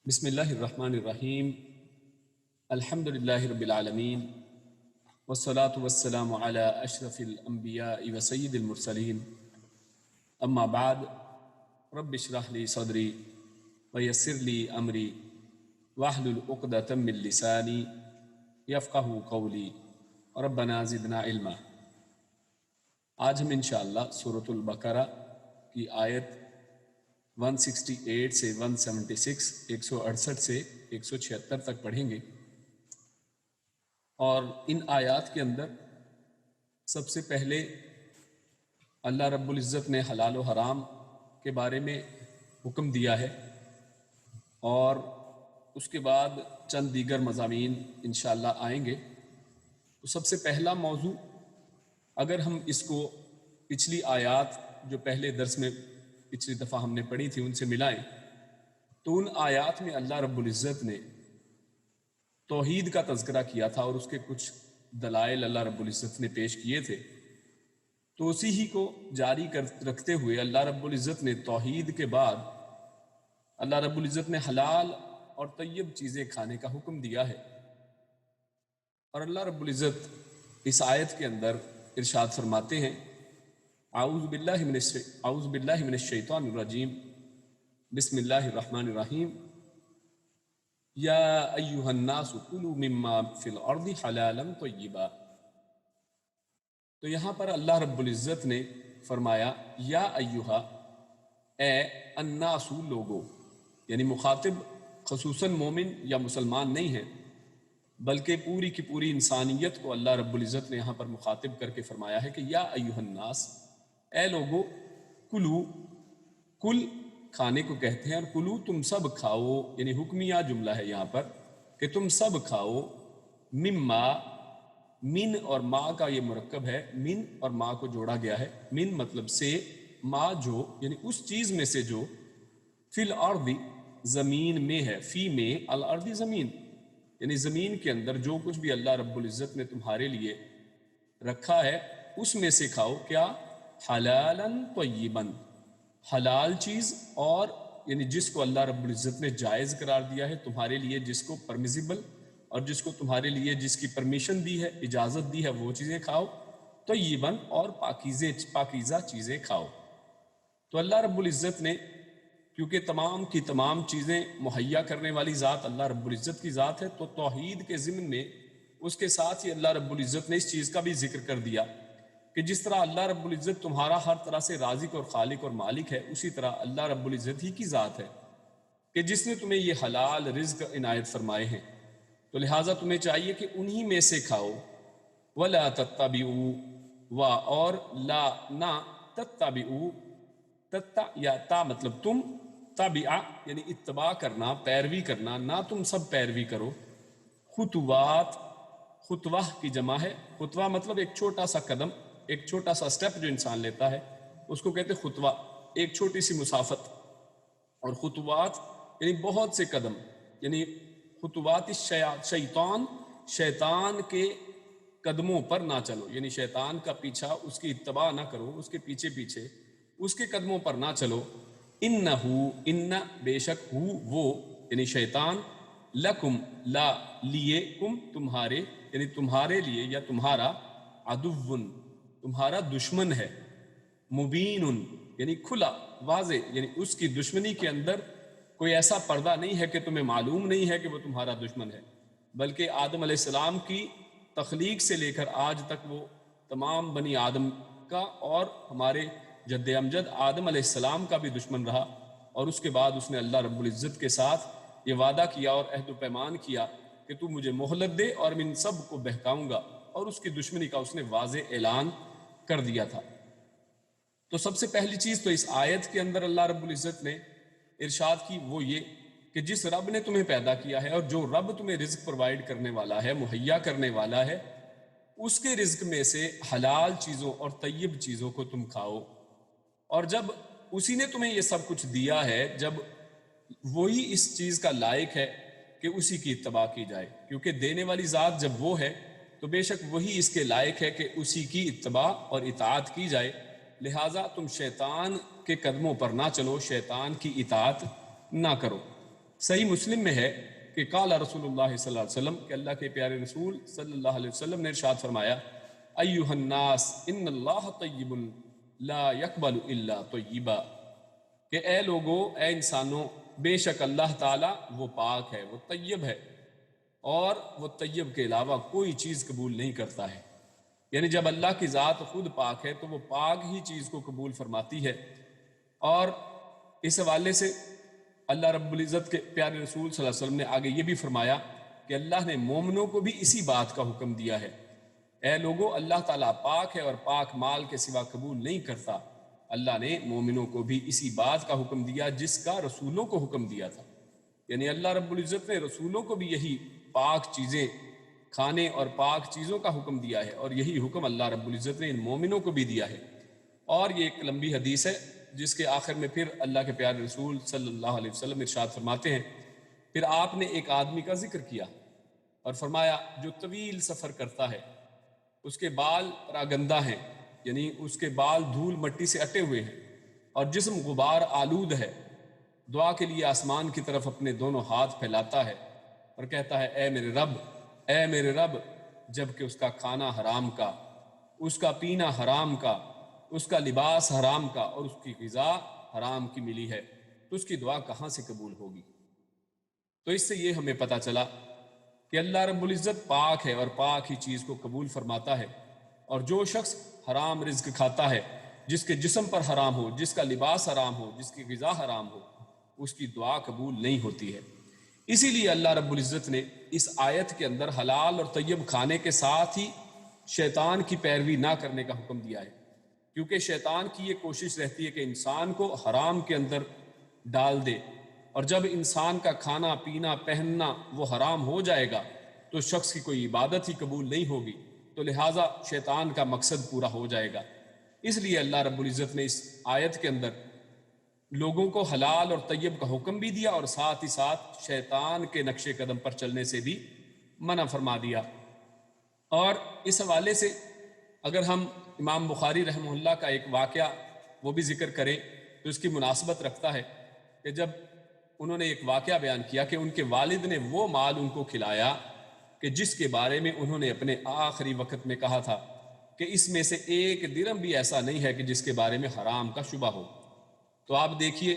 بسم اللہ الرحمن الرحیم الحمد للہ رب العالمین والصلاة والسلام علی اشرف الانبیاء وسید المرسلین اما بعد رب اشرح لی صدری ویسر لی امری واحلل عقدۃ من لسانی یفقہوا قولی ربنا زدنا علما۔ آج ہم انشاءاللہ سورۃ البقرہ کی آیت 168 سے 176 168 سے 176 تک پڑھیں گے، اور ان آیات کے اندر سب سے پہلے اللہ رب العزت نے حلال و حرام کے بارے میں حکم دیا ہے، اور اس کے بعد چند دیگر مضامین انشاءاللہ آئیں گے۔ تو سب سے پہلا موضوع، اگر ہم اس کو پچھلی آیات جو پہلے درس میں پچھلی دفعہ ہم نے پڑھی تھی ان سے ملائیں، تو ان آیات میں اللہ رب العزت نے توحید کا تذکرہ کیا تھا، اور اس کے کچھ دلائل اللہ رب العزت نے پیش کیے تھے۔ تو اسی ہی کو جاری رکھتے ہوئے اللہ رب العزت نے توحید کے بعد اللہ رب العزت نے حلال اور طیب چیزیں کھانے کا حکم دیا ہے، اور اللہ رب العزت اس آیت کے اندر ارشاد فرماتے ہیں، اعوذ باللہ من الشیطان الرجیم، بسم اللہ الرحمن الرحیم، یا ایہا الناس کلوا مما فی الارض حلالا طیبا۔ تو یہاں پر اللہ رب العزت نے فرمایا یا ایہا، اے الناس لوگو، یعنی مخاطب خصوصاً مومن یا مسلمان نہیں ہے، بلکہ پوری کی پوری انسانیت کو اللہ رب العزت نے یہاں پر مخاطب کر کے فرمایا ہے کہ یا ایہا الناس، اے لوگو، کلو، کل کھانے کو کہتے ہیں، اور کلو تم سب کھاؤ، یعنی حکمیہ جملہ ہے یہاں پر کہ تم سب کھاؤ، مما، من اور ما کا یہ مرکب ہے، من اور ما کو جوڑا گیا ہے، من مطلب سے، ما جو یعنی اس چیز میں سے جو، فی الارض زمین میں ہے، فی میں، الارض زمین، یعنی زمین کے اندر جو کچھ بھی اللہ رب العزت نے تمہارے لیے رکھا ہے اس میں سے کھاؤ، کیا؟ حلالا طیبا، حلال چیز، اور یعنی جس کو اللہ رب العزت نے جائز قرار دیا ہے تمہارے لیے، جس کو پرمیزیبل، اور جس کو تمہارے لیے جس کی پرمیشن دی ہے، اجازت دی ہے، وہ چیزیں کھاؤ، طیبا، اور پاکیزہ چیزیں کھاؤ۔ تو اللہ رب العزت نے، کیونکہ تمام کی تمام چیزیں مہیا کرنے والی ذات اللہ رب العزت کی ذات ہے، تو توحید کے ضمن میں اس کے ساتھ ہی اللہ رب العزت نے اس چیز کا بھی ذکر کر دیا کہ جس طرح اللہ رب العزت تمہارا ہر طرح سے رازق اور خالق اور مالک ہے، اسی طرح اللہ رب العزت ہی کی ذات ہے کہ جس نے تمہیں یہ حلال رزق عنایت فرمائے ہیں، تو لہٰذا تمہیں چاہیے کہ انہی میں سے کھاؤ۔ وَلَا تَتَّبِعُوا، اور لا، نہ، تَتَّبِعُوا، تتا یا تا مطلب تم، تابعہ یعنی اتباع کرنا، پیروی کرنا، نہ تم سب پیروی کرو، خطوات، خطوہ کی جمع ہے، خطوہ مطلب ایک چھوٹا سا قدم، ایک چھوٹا سا سٹیپ جو انسان لیتا ہے اس کو کہتے خطوہ، ایک چھوٹی سی مسافت، اور خطوات یعنی بہت سے قدم، یعنی خطوات شیطان، شیطان کے قدموں پر نہ چلو، یعنی شیطان کا پیچھا، اس کی اتباع نہ کرو، اس کے پیچھے پیچھے اس کے قدموں پر نہ چلو، انہو، ان بے شک، ہو وہ یعنی شیطان، لکم لا لیے، کم تمہارے، یعنی تمہارے لیے یا تمہارا، عدوٌ تمہارا دشمن ہے، مبین یعنی کھلا، واضح، یعنی اس کی دشمنی کے اندر کوئی ایسا پردہ نہیں ہے کہ تمہیں معلوم نہیں ہے کہ وہ تمہارا دشمن ہے، بلکہ آدم علیہ السلام کی تخلیق سے لے کر آج تک وہ تمام بنی آدم کا اور ہمارے جد امجد آدم علیہ السلام کا بھی دشمن رہا، اور اس کے بعد اس نے اللہ رب العزت کے ساتھ یہ وعدہ کیا اور عہد و پیمان کیا کہ تو مجھے مہلت دے اور میں ان سب کو بہکاؤں گا، اور اس کی دشمنی کا اس نے واضح اعلان کر دیا تھا۔ تو سب سے پہلی چیز تو اس آیت کے اندر اللہ رب العزت نے ارشاد کی وہ یہ کہ جس رب نے تمہیں پیدا کیا ہے، اور جو رب تمہیں رزق پرووائڈ کرنے والا ہے، مہیا کرنے والا ہے، اس کے رزق میں سے حلال چیزوں اور طیب چیزوں کو تم کھاؤ، اور جب اسی نے تمہیں یہ سب کچھ دیا ہے، جب وہی اس چیز کا لائق ہے کہ اسی کی اتباع کی جائے، کیونکہ دینے والی ذات جب وہ ہے تو بے شک وہی اس کے لائق ہے کہ اسی کی اتباع اور اطاعت کی جائے، لہٰذا تم شیطان کے قدموں پر نہ چلو، شیطان کی اطاعت نہ کرو۔ صحیح مسلم میں ہے کہ قال رسول اللہ صلی اللہ علیہ وسلم کہ اللہ کے پیارے رسول صلی اللہ علیہ وسلم نے ارشاد فرمایا ایھا الناس ان اللہ طیب لا يقبل الا طیبا، کہ اے لوگو، اے انسانوں، بے شک اللہ تعالیٰ وہ پاک ہے، وہ طیب ہے، اور وہ طیب کے علاوہ کوئی چیز قبول نہیں کرتا ہے۔ یعنی جب اللہ کی ذات خود پاک ہے تو وہ پاک ہی چیز کو قبول فرماتی ہے۔ اور اس حوالے سے اللہ رب العزت کے پیارے رسول صلی اللہ علیہ وسلم نے آگے یہ بھی فرمایا کہ اللہ نے مومنوں کو بھی اسی بات کا حکم دیا ہے، اے لوگو، اللہ تعالیٰ پاک ہے اور پاک مال کے سوا قبول نہیں کرتا۔ اللہ نے مومنوں کو بھی اسی بات کا حکم دیا جس کا رسولوں کو حکم دیا تھا، یعنی اللہ رب العزت نے رسولوں کو بھی یہی پاک چیزیں کھانے اور پاک چیزوں کا حکم دیا ہے، اور یہی حکم اللہ رب العزت نے ان مومنوں کو بھی دیا ہے۔ اور یہ ایک لمبی حدیث ہے جس کے آخر میں پھر اللہ کے پیارے رسول صلی اللہ علیہ وسلم ارشاد فرماتے ہیں، پھر آپ نے ایک آدمی کا ذکر کیا اور فرمایا جو طویل سفر کرتا ہے، اس کے بال پراگندہ ہیں، یعنی اس کے بال دھول مٹی سے اٹے ہوئے ہیں، اور جسم غبار آلود ہے، دعا کے لیے آسمان کی طرف اپنے دونوں ہاتھ پھیلاتا ہے اور کہتا ہے اے میرے رب، اے میرے رب، جبکہ اس کا کھانا حرام کا، اس کا پینا حرام کا، اس کا لباس حرام کا، اور اس کی غذا حرام کی ملی ہے، تو اس کی دعا کہاں سے قبول ہوگی؟ تو اس سے یہ ہمیں پتہ چلا کہ اللہ رب العزت پاک ہے اور پاک ہی چیز کو قبول فرماتا ہے، اور جو شخص حرام رزق کھاتا ہے، جس کے جسم پر حرام ہو، جس کا لباس حرام ہو، جس کی غذا حرام ہو، اس کی دعا قبول نہیں ہوتی ہے۔ اسی لیے اللہ رب العزت نے اس آیت کے اندر حلال اور طیب کھانے کے ساتھ ہی شیطان کی پیروی نہ کرنے کا حکم دیا ہے، کیونکہ شیطان کی یہ کوشش رہتی ہے کہ انسان کو حرام کے اندر ڈال دے، اور جب انسان کا کھانا پینا پہننا وہ حرام ہو جائے گا تو شخص کی کوئی عبادت ہی قبول نہیں ہوگی، تو لہٰذا شیطان کا مقصد پورا ہو جائے گا۔ اس لیے اللہ رب العزت نے اس آیت کے اندر لوگوں کو حلال اور طیب کا حکم بھی دیا، اور ساتھ ہی ساتھ شیطان کے نقش قدم پر چلنے سے بھی منع فرما دیا۔ اور اس حوالے سے اگر ہم امام بخاری رحمہ اللہ کا ایک واقعہ وہ بھی ذکر کریں تو اس کی مناسبت رکھتا ہے کہ جب انہوں نے ایک واقعہ بیان کیا کہ ان کے والد نے وہ مال ان کو کھلایا کہ جس کے بارے میں انہوں نے اپنے آخری وقت میں کہا تھا کہ اس میں سے ایک درہم بھی ایسا نہیں ہے کہ جس کے بارے میں حرام کا شبہ ہو۔ تو آپ دیکھیے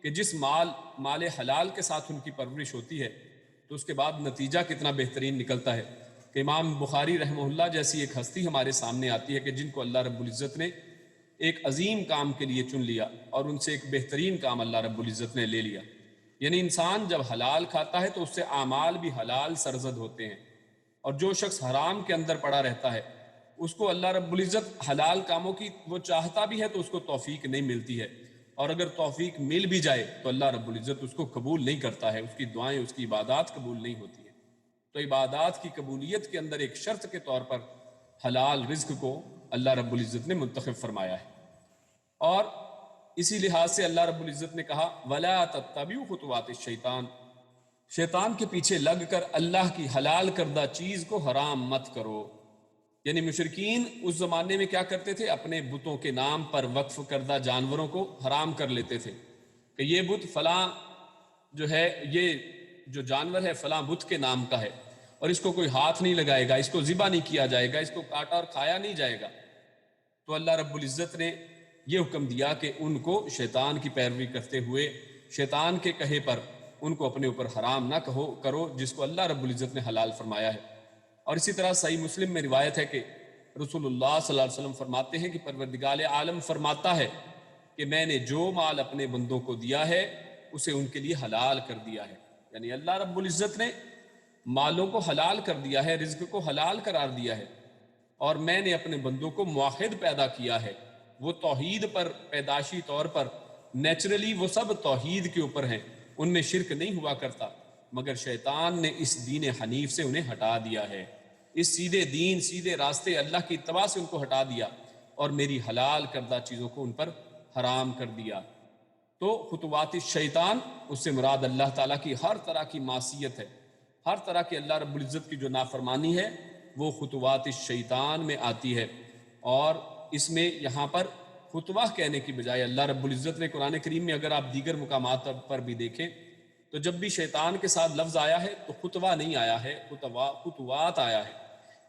کہ جس مال حلال کے ساتھ ان کی پرورش ہوتی ہے تو اس کے بعد نتیجہ کتنا بہترین نکلتا ہے کہ امام بخاری رحمہ اللہ جیسی ایک ہستی ہمارے سامنے آتی ہے کہ جن کو اللہ رب العزت نے ایک عظیم کام کے لیے چن لیا، اور ان سے ایک بہترین کام اللہ رب العزت نے لے لیا۔ یعنی انسان جب حلال کھاتا ہے تو اس سے اعمال بھی حلال سرزد ہوتے ہیں، اور جو شخص حرام کے اندر پڑا رہتا ہے اس کو اللہ رب العزت حلال کاموں کی وہ چاہتا بھی ہے تو اس کو توفیق نہیں ملتی ہے، اور اگر توفیق مل بھی جائے تو اللہ رب العزت اس کو قبول نہیں کرتا ہے، اس کی دعائیں، اس کی عبادات قبول نہیں ہوتی ہیں۔ تو عبادات کی قبولیت کے اندر ایک شرط کے طور پر حلال رزق کو اللہ رب العزت نے منتخب فرمایا ہے۔ اور اسی لحاظ سے اللہ رب العزت نے کہا وَلَا تَتَّبِعُوا خُطُوَاتِ الشَّيْطَانِ، شیطان کے پیچھے لگ کر اللہ کی حلال کردہ چیز کو حرام مت کرو۔ یعنی مشرکین اس زمانے میں کیا کرتے تھے؟ اپنے بتوں کے نام پر وقف کردہ جانوروں کو حرام کر لیتے تھے کہ یہ بت فلاں جو ہے، یہ جو جانور ہے فلاں بت کے نام کا ہے، اور اس کو کوئی ہاتھ نہیں لگائے گا، اس کو ذبح نہیں کیا جائے گا، اس کو کاٹا اور کھایا نہیں جائے گا۔ تو اللہ رب العزت نے یہ حکم دیا کہ ان کو شیطان کی پیروی کرتے ہوئے شیطان کے کہے پر ان کو اپنے اوپر حرام نہ کرو جس کو اللہ رب العزت نے حلال فرمایا ہے۔ اور اسی طرح صحیح مسلم میں روایت ہے کہ رسول اللہ صلی اللہ علیہ وسلم فرماتے ہیں کہ پروردگار عالم فرماتا ہے کہ میں نے جو مال اپنے بندوں کو دیا ہے اسے ان کے لیے حلال کر دیا ہے۔ یعنی اللہ رب العزت نے مالوں کو حلال کر دیا ہے، رزق کو حلال قرار دیا ہے، اور میں نے اپنے بندوں کو موحد پیدا کیا ہے، وہ توحید پر پیدائشی طور پر نیچرلی وہ سب توحید کے اوپر ہیں، ان میں شرک نہیں ہوا کرتا، مگر شیطان نے اس دین حنیف سے انہیں ہٹا دیا ہے، اس سیدھے دین، سیدھے راستے اللہ کی اتباع سے ان کو ہٹا دیا اور میری حلال کردہ چیزوں کو ان پر حرام کر دیا۔ تو خطوات الشیطان اس سے مراد اللہ تعالیٰ کی ہر طرح کی معصیت ہے، ہر طرح کی اللہ رب العزت کی جو نافرمانی ہے وہ خطوات الشیطان میں آتی ہے۔ اور اس میں یہاں پر خطوہ کہنے کی بجائے اللہ رب العزت نے قرآن کریم میں اگر آپ دیگر مقامات پر بھی دیکھیں تو جب بھی شیطان کے ساتھ لفظ آیا ہے تو خطوہ نہیں آیا ہے، خطوات آیا ہے،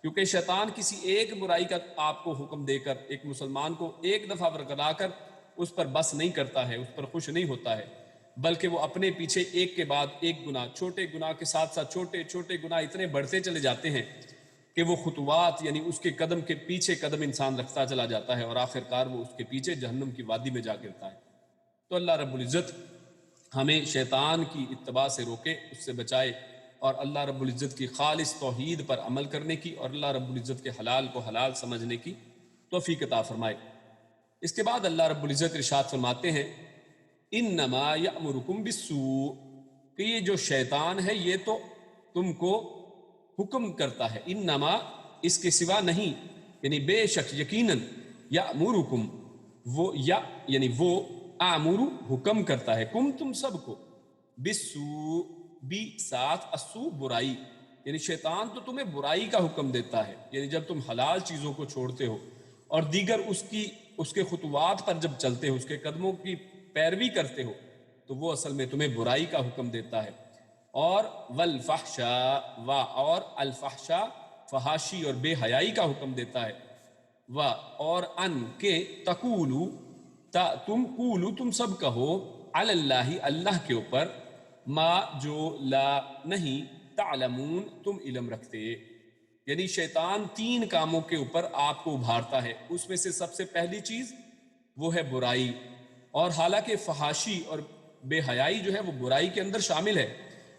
کیونکہ شیطان کسی ایک برائی کا آپ کو حکم دے کر ایک مسلمان کو ایک دفعہ ورگلا کر اس پر بس نہیں کرتا ہے، اس پر خوش نہیں ہوتا ہے، بلکہ وہ اپنے پیچھے ایک کے بعد ایک گناہ، چھوٹے گناہ کے ساتھ ساتھ چھوٹے چھوٹے گناہ اتنے بڑھتے چلے جاتے ہیں کہ وہ خطوات یعنی اس کے قدم کے پیچھے قدم انسان رکھتا چلا جاتا ہے اور آخر کار وہ اس کے پیچھے جہنم کی وادی میں جا گرتا ہے۔ تو اللہ رب العزت ہمیں شیطان کی اتباع سے روکے، اس سے بچائے، اور اللہ رب العزت کی خالص توحید پر عمل کرنے کی اور اللہ رب العزت کے حلال کو حلال سمجھنے کی توفیق عطا فرمائے۔ اس کے بعد اللہ رب العزت ارشاد فرماتے ہیں انما یأمرکم بالسوء، کہ یہ جو شیطان ہے یہ تو تم کو حکم کرتا ہے، انما اس کے سوا نہیں، یعنی بے شک یقیناً، یأمرکم وہ یعنی وہ آمرو حکم کرتا ہے، کم تم سب کو، بالسوء بھی ساتھ السوء برائی، یعنی شیطان تو تمہیں برائی کا حکم دیتا ہے، یعنی جب تم حلال چیزوں کو چھوڑتے ہو اور دیگر اس کے خطوات پر جب چلتے ہو، اس کے قدموں کی پیروی کرتے ہو، تو وہ اصل میں تمہیں برائی کا حکم دیتا ہے۔ اور والفحشاء اور الفحشاء فحاشی اور بے حیائی کا حکم دیتا ہے، اور ان کے تقولو تم سب کہو علی اللہ اللہ کے اوپر ما جو لا نہیں تعلمون تم علم رکھتے، یعنی شیطان تین کاموں کے اوپر آپ کو ابھارتا ہے، اس میں سے سب سے پہلی چیز وہ ہے برائی، اور حالانکہ فحاشی اور بے حیائی جو ہے وہ برائی کے اندر شامل ہے،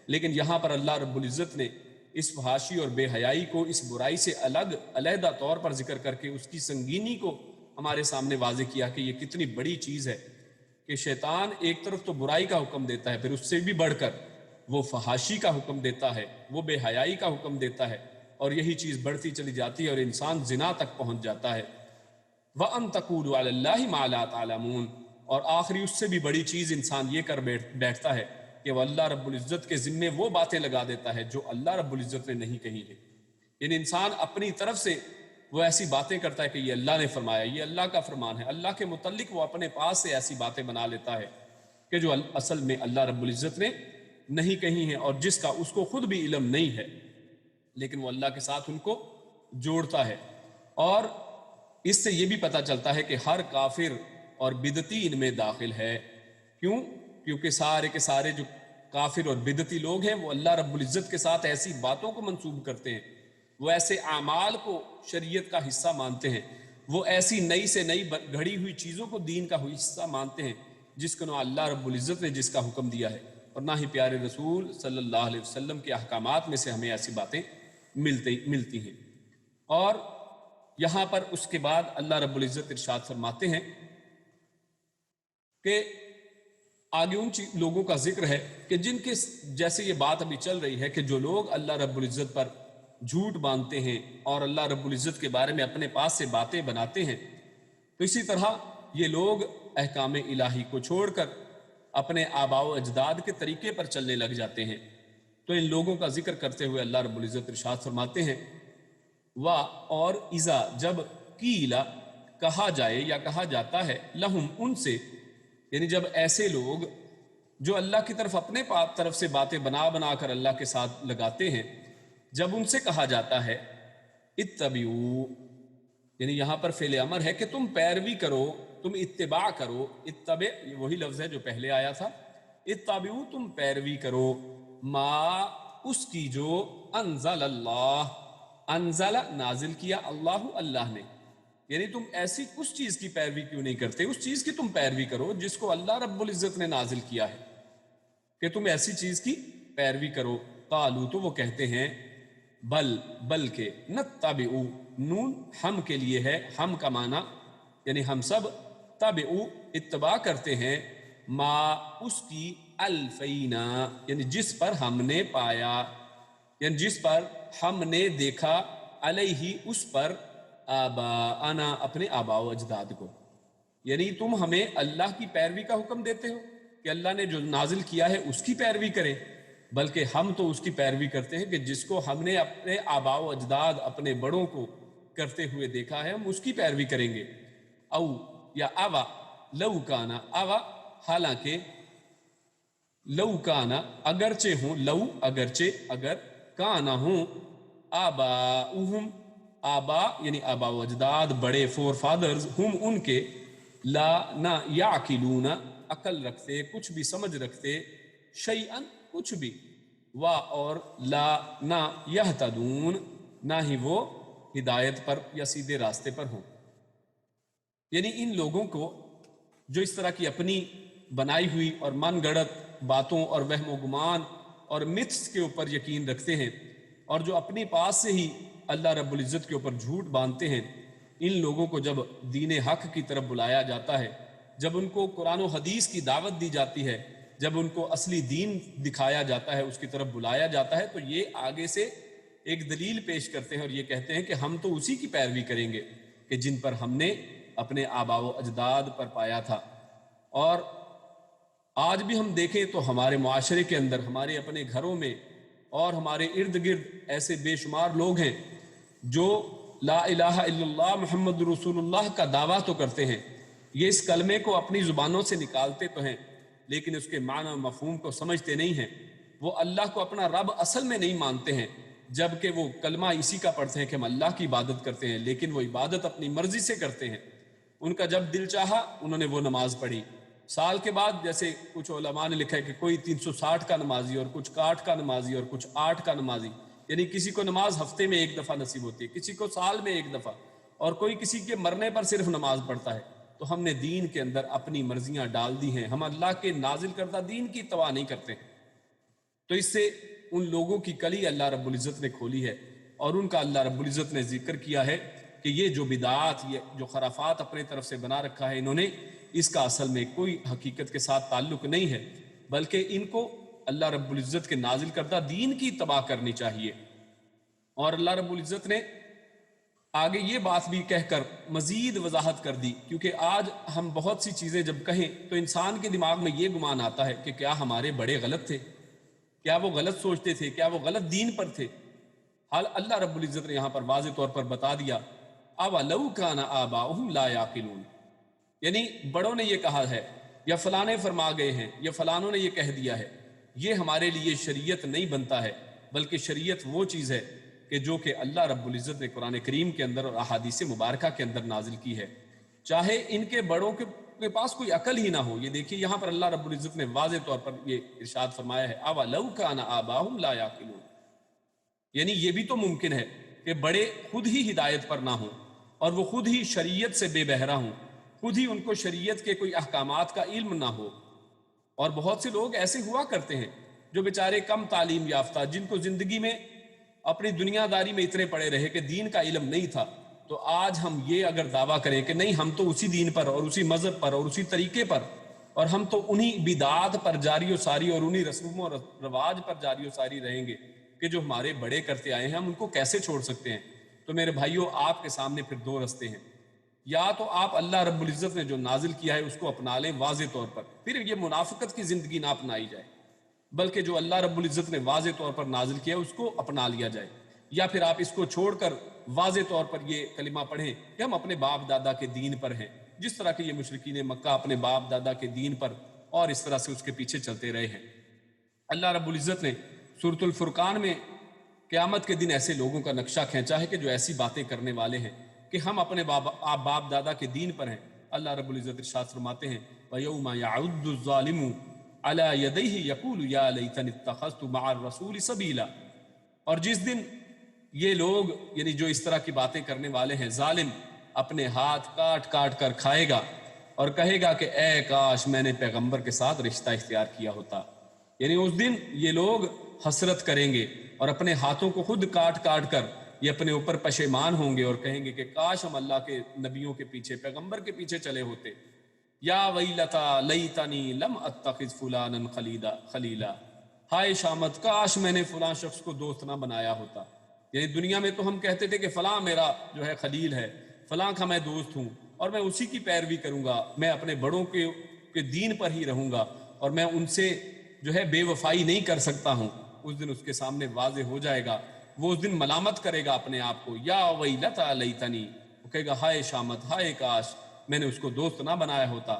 لیکن یہاں پر اللہ رب العزت نے اس فحاشی اور بے حیائی کو اس برائی سے علیحدہ طور پر ذکر کر کے اس کی سنگینی کو ہمارے سامنے واضح کیا کہ یہ کتنی بڑی چیز ہے کہ شیطان ایک طرف تو برائی کا حکم دیتا ہے، پھر اس سے بھی بڑھ کر وہ فحاشی کا حکم دیتا ہے، وہ بے حیائی کا حکم دیتا ہے، اور یہی چیز بڑھتی چلی جاتی ہے اور انسان زنا تک پہنچ جاتا ہے۔ وَأَن تَقُولُوا عَلَى اللَّهِ مَا لَا تَعْلَمُونَ، اور آخری اس سے بھی بڑی چیز انسان یہ کر بیٹھتا ہے کہ وہ اللہ رب العزت کے ذمے وہ باتیں لگا دیتا ہے جو اللہ رب العزت نے نہیں کہی ہے، یعنی انسان اپنی طرف سے وہ ایسی باتیں کرتا ہے کہ یہ اللہ نے فرمایا، یہ اللہ کا فرمان ہے، اللہ کے متعلق وہ اپنے پاس سے ایسی باتیں بنا لیتا ہے کہ جو اصل میں اللہ رب العزت نے نہیں کہی ہیں اور جس کا اس کو خود بھی علم نہیں ہے، لیکن وہ اللہ کے ساتھ ان کو جوڑتا ہے۔ اور اس سے یہ بھی پتہ چلتا ہے کہ ہر کافر اور بدعتی ان میں داخل ہے، کیونکہ سارے کے سارے جو کافر اور بدعتی لوگ ہیں وہ اللہ رب العزت کے ساتھ ایسی باتوں کو منسوب کرتے ہیں، وہ ایسے اعمال کو شریعت کا حصہ مانتے ہیں، وہ ایسی نئی سے نئی گھڑی ہوئی چیزوں کو دین کا حصہ مانتے ہیں جس کو نہ اللہ رب العزت نے جس کا حکم دیا ہے اور نہ ہی پیارے رسول صلی اللہ علیہ وسلم کے احکامات میں سے ہمیں ایسی باتیں ملتی ہیں۔ اور یہاں پر اس کے بعد اللہ رب العزت ارشاد فرماتے ہیں کہ آگے ان لوگوں کا ذکر ہے کہ جن کے جیسے یہ بات ابھی چل رہی ہے کہ جو لوگ اللہ رب العزت پر جھوٹ باندھتے ہیں اور اللہ رب العزت کے بارے میں اپنے پاس سے باتیں بناتے ہیں، تو اسی طرح یہ لوگ احکام الہی کو چھوڑ کر اپنے آباء و اجداد کے طریقے پر چلنے لگ جاتے ہیں۔ تو ان لوگوں کا ذکر کرتے ہوئے اللہ رب العزت ارشاد فرماتے ہیں اور اذا جب قیلا کہا جائے یا کہا جاتا ہے لہم ان سے، یعنی جب ایسے لوگ جو اللہ کی طرف اپنے طرف سے باتیں بنا کر اللہ کے ساتھ لگاتے ہیں، جب ان سے کہا جاتا ہے اتبعوا، یعنی یہاں پر فعل امر ہے کہ تم پیروی کرو، تم اتباع کرو، اتبع یہ وہی لفظ ہے جو پہلے آیا تھا، اتبعوا تم پیروی کرو، ما اس کی جو انزل اللہ، انزل نازل کیا، اللہ نے، یعنی تم ایسی اس چیز کی پیروی کیوں نہیں کرتے، اس چیز کی تم پیروی کرو جس کو اللہ رب العزت نے نازل کیا ہے، کہ تم ایسی چیز کی پیروی کرو۔ قالو تو وہ کہتے ہیں بلکہ نتبعو، نون ہم کے لیے ہے، ہم کا معنی یعنی ہم سب، تبعو اتباع کرتے ہیں، ما اس کی، الفینا یعنی جس پر ہم نے پایا، یعنی جس پر ہم نے دیکھا، علیہ اس پر، آباءنا اپنے آباء و اجداد کو، یعنی تم ہمیں اللہ کی پیروی کا حکم دیتے ہو کہ اللہ نے جو نازل کیا ہے اس کی پیروی کریں، بلکہ ہم تو اس کی پیروی کرتے ہیں کہ جس کو ہم نے اپنے آباء و اجداد اپنے بڑوں کو کرتے ہوئے دیکھا ہے ہم اس کی پیروی کریں گے۔ او یا اوا لو کانا، اوا حالانکہ لو کانا اگرچہ ہوں، لو اگرچہ، اگر کانا ہوں، آباؤہم آبا یعنی آبا و اجداد، بڑے فور فادرز، ہم ان کے، لا نہ، یعقلون عقل رکھتے، کچھ بھی سمجھ رکھتے، شیئن کچھ بھی، وا اور لا نہ، یہتدون نہ ہی وہ ہدایت پر یا سیدھے راستے پر ہوں۔ یعنی ان لوگوں کو جو اس طرح کی اپنی بنائی ہوئی اور من گڑت باتوں اور وہم و گمان اور متس کے اوپر یقین رکھتے ہیں، اور جو اپنے پاس سے ہی اللہ رب العزت کے اوپر جھوٹ باندھتے ہیں، ان لوگوں کو جب دین حق کی طرف بلایا جاتا ہے، جب ان کو قرآن و حدیث کی دعوت دی جاتی ہے، جب ان کو اصلی دین دکھایا جاتا ہے، اس کی طرف بلایا جاتا ہے، تو یہ آگے سے ایک دلیل پیش کرتے ہیں اور یہ کہتے ہیں کہ ہم تو اسی کی پیروی کریں گے کہ جن پر ہم نے اپنے آبا و اجداد پر پایا تھا۔ اور آج بھی ہم دیکھیں تو ہمارے معاشرے کے اندر، ہمارے اپنے گھروں میں اور ہمارے ارد گرد ایسے بے شمار لوگ ہیں جو لا الہ الا اللہ محمد رسول اللہ کا دعویٰ تو کرتے ہیں، یہ اس کلمے کو اپنی زبانوں سے نکالتے تو ہیں، لیکن اس کے معنی و مفہوم کو سمجھتے نہیں ہیں، وہ اللہ کو اپنا رب اصل میں نہیں مانتے ہیں، جبکہ وہ کلمہ اسی کا پڑھتے ہیں کہ ہم اللہ کی عبادت کرتے ہیں، لیکن وہ عبادت اپنی مرضی سے کرتے ہیں۔ ان کا جب دل چاہا انہوں نے وہ نماز پڑھی، سال کے بعد، جیسے کچھ علماء نے لکھا ہے کہ کوئی 360 کا نمازی اور کچھ 60 کا نمازی اور کچھ 8 کا نمازی، یعنی کسی کو نماز ہفتے میں ایک دفعہ نصیب ہوتی ہے، کسی کو سال میں ایک دفعہ، اور کوئی کسی کے مرنے پر صرف نماز پڑھتا ہے۔ تو ہم نے دین کے اندر اپنی مرضیاں ڈال دی ہیں، ہم اللہ کے نازل کردہ دین کی اتباع نہیں کرتے۔ تو اس سے ان لوگوں کی کلی اللہ رب العزت نے کھولی ہے، اور ان کا اللہ رب العزت نے ذکر کیا ہے کہ یہ جو بدعات، یہ جو خرافات اپنے طرف سے بنا رکھا ہے انہوں نے، اس کا اصل میں کوئی حقیقت کے ساتھ تعلق نہیں ہے، بلکہ ان کو اللہ رب العزت کے نازل کردہ دین کی اتباع کرنی چاہیے۔ اور اللہ رب العزت نے آگے یہ بات بھی کہہ کر مزید وضاحت کر دی، کیونکہ آج ہم بہت سی چیزیں جب کہیں تو انسان کے دماغ میں یہ گمان آتا ہے کہ کیا ہمارے بڑے غلط تھے، کیا وہ غلط سوچتے تھے، کیا وہ غلط دین پر تھے؟ حال اللہ رب العزت نے یہاں پر واضح طور پر بتا دیا، اَوَلَوْ كَانَ آبَاؤُهُمْ لَا يَعْقِلُونَ، یعنی بڑوں نے یہ کہا ہے، یا فلانے فرما گئے ہیں، یا فلانوں نے یہ کہہ دیا ہے، یہ ہمارے لیے شریعت نہیں بنتا ہے، بلکہ شریعت وہ چیز ہے کہ جو کہ اللہ رب العزت نے قرآن کریم کے اندر اور احادیث مبارکہ کے اندر نازل کی ہے، چاہے ان کے بڑوں کے پاس کوئی عقل ہی نہ ہو۔ یہ دیکھیے یہاں پر اللہ رب العزت نے واضح طور پر یہ ارشاد فرمایا ہے، اَوَلَوْ كَانَ آبَاؤُهُمْ لَا يَعْقِلُونَ، یعنی یہ بھی تو ممکن ہے کہ بڑے خود ہی ہدایت پر نہ ہوں، اور وہ خود ہی شریعت سے بے بہرہ ہوں، خود ہی ان کو شریعت کے کوئی احکامات کا علم نہ ہو۔ اور بہت سے لوگ ایسے ہوا کرتے ہیں جو بیچارے کم تعلیم یافتہ، جن کو زندگی میں اپنی دنیا داری میں اتنے پڑے رہے کہ دین کا علم نہیں تھا، تو آج ہم یہ اگر دعویٰ کریں کہ نہیں، ہم تو اسی دین پر اور اسی مذہب پر اور اسی طریقے پر، اور ہم تو انہی بدعات پر جاری و ساری اور انہی رسوم و رواج پر جاری و ساری رہیں گے کہ جو ہمارے بڑے کرتے آئے ہیں، ہم ان کو کیسے چھوڑ سکتے ہیں؟ تو میرے بھائیوں، آپ کے سامنے پھر دو رستے ہیں، یا تو آپ اللہ رب العزت نے جو نازل کیا ہے اس کو اپنا لیں واضح طور پر، پھر یہ منافقت کی زندگی نہ اپنائی جائے، بلکہ جو اللہ رب العزت نے واضح طور پر نازل کیا ہے اس کو اپنا لیا جائے، یا پھر آپ اس کو چھوڑ کر واضح طور پر یہ کلمہ پڑھیں کہ ہم اپنے باپ دادا کے دین پر ہیں، جس طرح کہ یہ مشرکین مکہ اپنے باپ دادا کے دین پر اور اس طرح سے اس کے پیچھے چلتے رہے ہیں۔ اللہ رب العزت نے سورۃ الفرقان میں قیامت کے دن ایسے لوگوں کا نقشہ کھینچا ہے کہ جو ایسی باتیں کرنے والے ہیں کہ ہم اپنے باپ دادا کے دین پر ہیں۔ اللہ رب العزت ارشاد فرماتے ہیں، وَيَوْمَ يَعُدُّ الظَّالِمُ عَلَى يَدَيْهِ يَقُولُ يَا لَيْتَنِي اتَّخَذْتُ مَعَ الرَّسُولِ سَبِيلًا، اور جس دن یہ لوگ، یعنی جو اس طرح کی باتیں کرنے والے ہیں، ظالم اپنے ہاتھ کاٹ کاٹ کر کھائے گا اور کہے گا کہ اے کاش میں نے پیغمبر کے ساتھ رشتہ اختیار کیا ہوتا۔ یعنی اس دن یہ لوگ حسرت کریں گے اور اپنے ہاتھوں کو خود کاٹ کاٹ کر یہ اپنے اوپر پشیمان ہوں گے اور کہیں گے کہ کاش ہم اللہ کے نبیوں کے پیچھے، پیغمبر کے پیچھے چلے ہوتے۔ یا ویلتا لیتنی لم اتخذ فلانا خلیلا، ہائے شامت، کاش میں نے فلاں شخص کو دوست نہ بنایا ہوتا۔ یعنی دنیا میں تو ہم کہتے تھے کہ فلاں میرا جو ہے خلیل ہے، فلاں کا میں دوست ہوں اور میں اسی کی پیروی کروں گا، میں اپنے بڑوں کے دین پر ہی رہوں گا اور میں ان سے جو ہے بے وفائی نہیں کر سکتا ہوں۔ اس دن اس کے سامنے واضح ہو جائے گا، وہ اس دن ملامت کرے گا اپنے آپ کو، یا ویلتا لیتنی، وہ کہے گا ہائے شامت، ہائے کاش میں نے اس کو دوست نہ بنایا ہوتا۔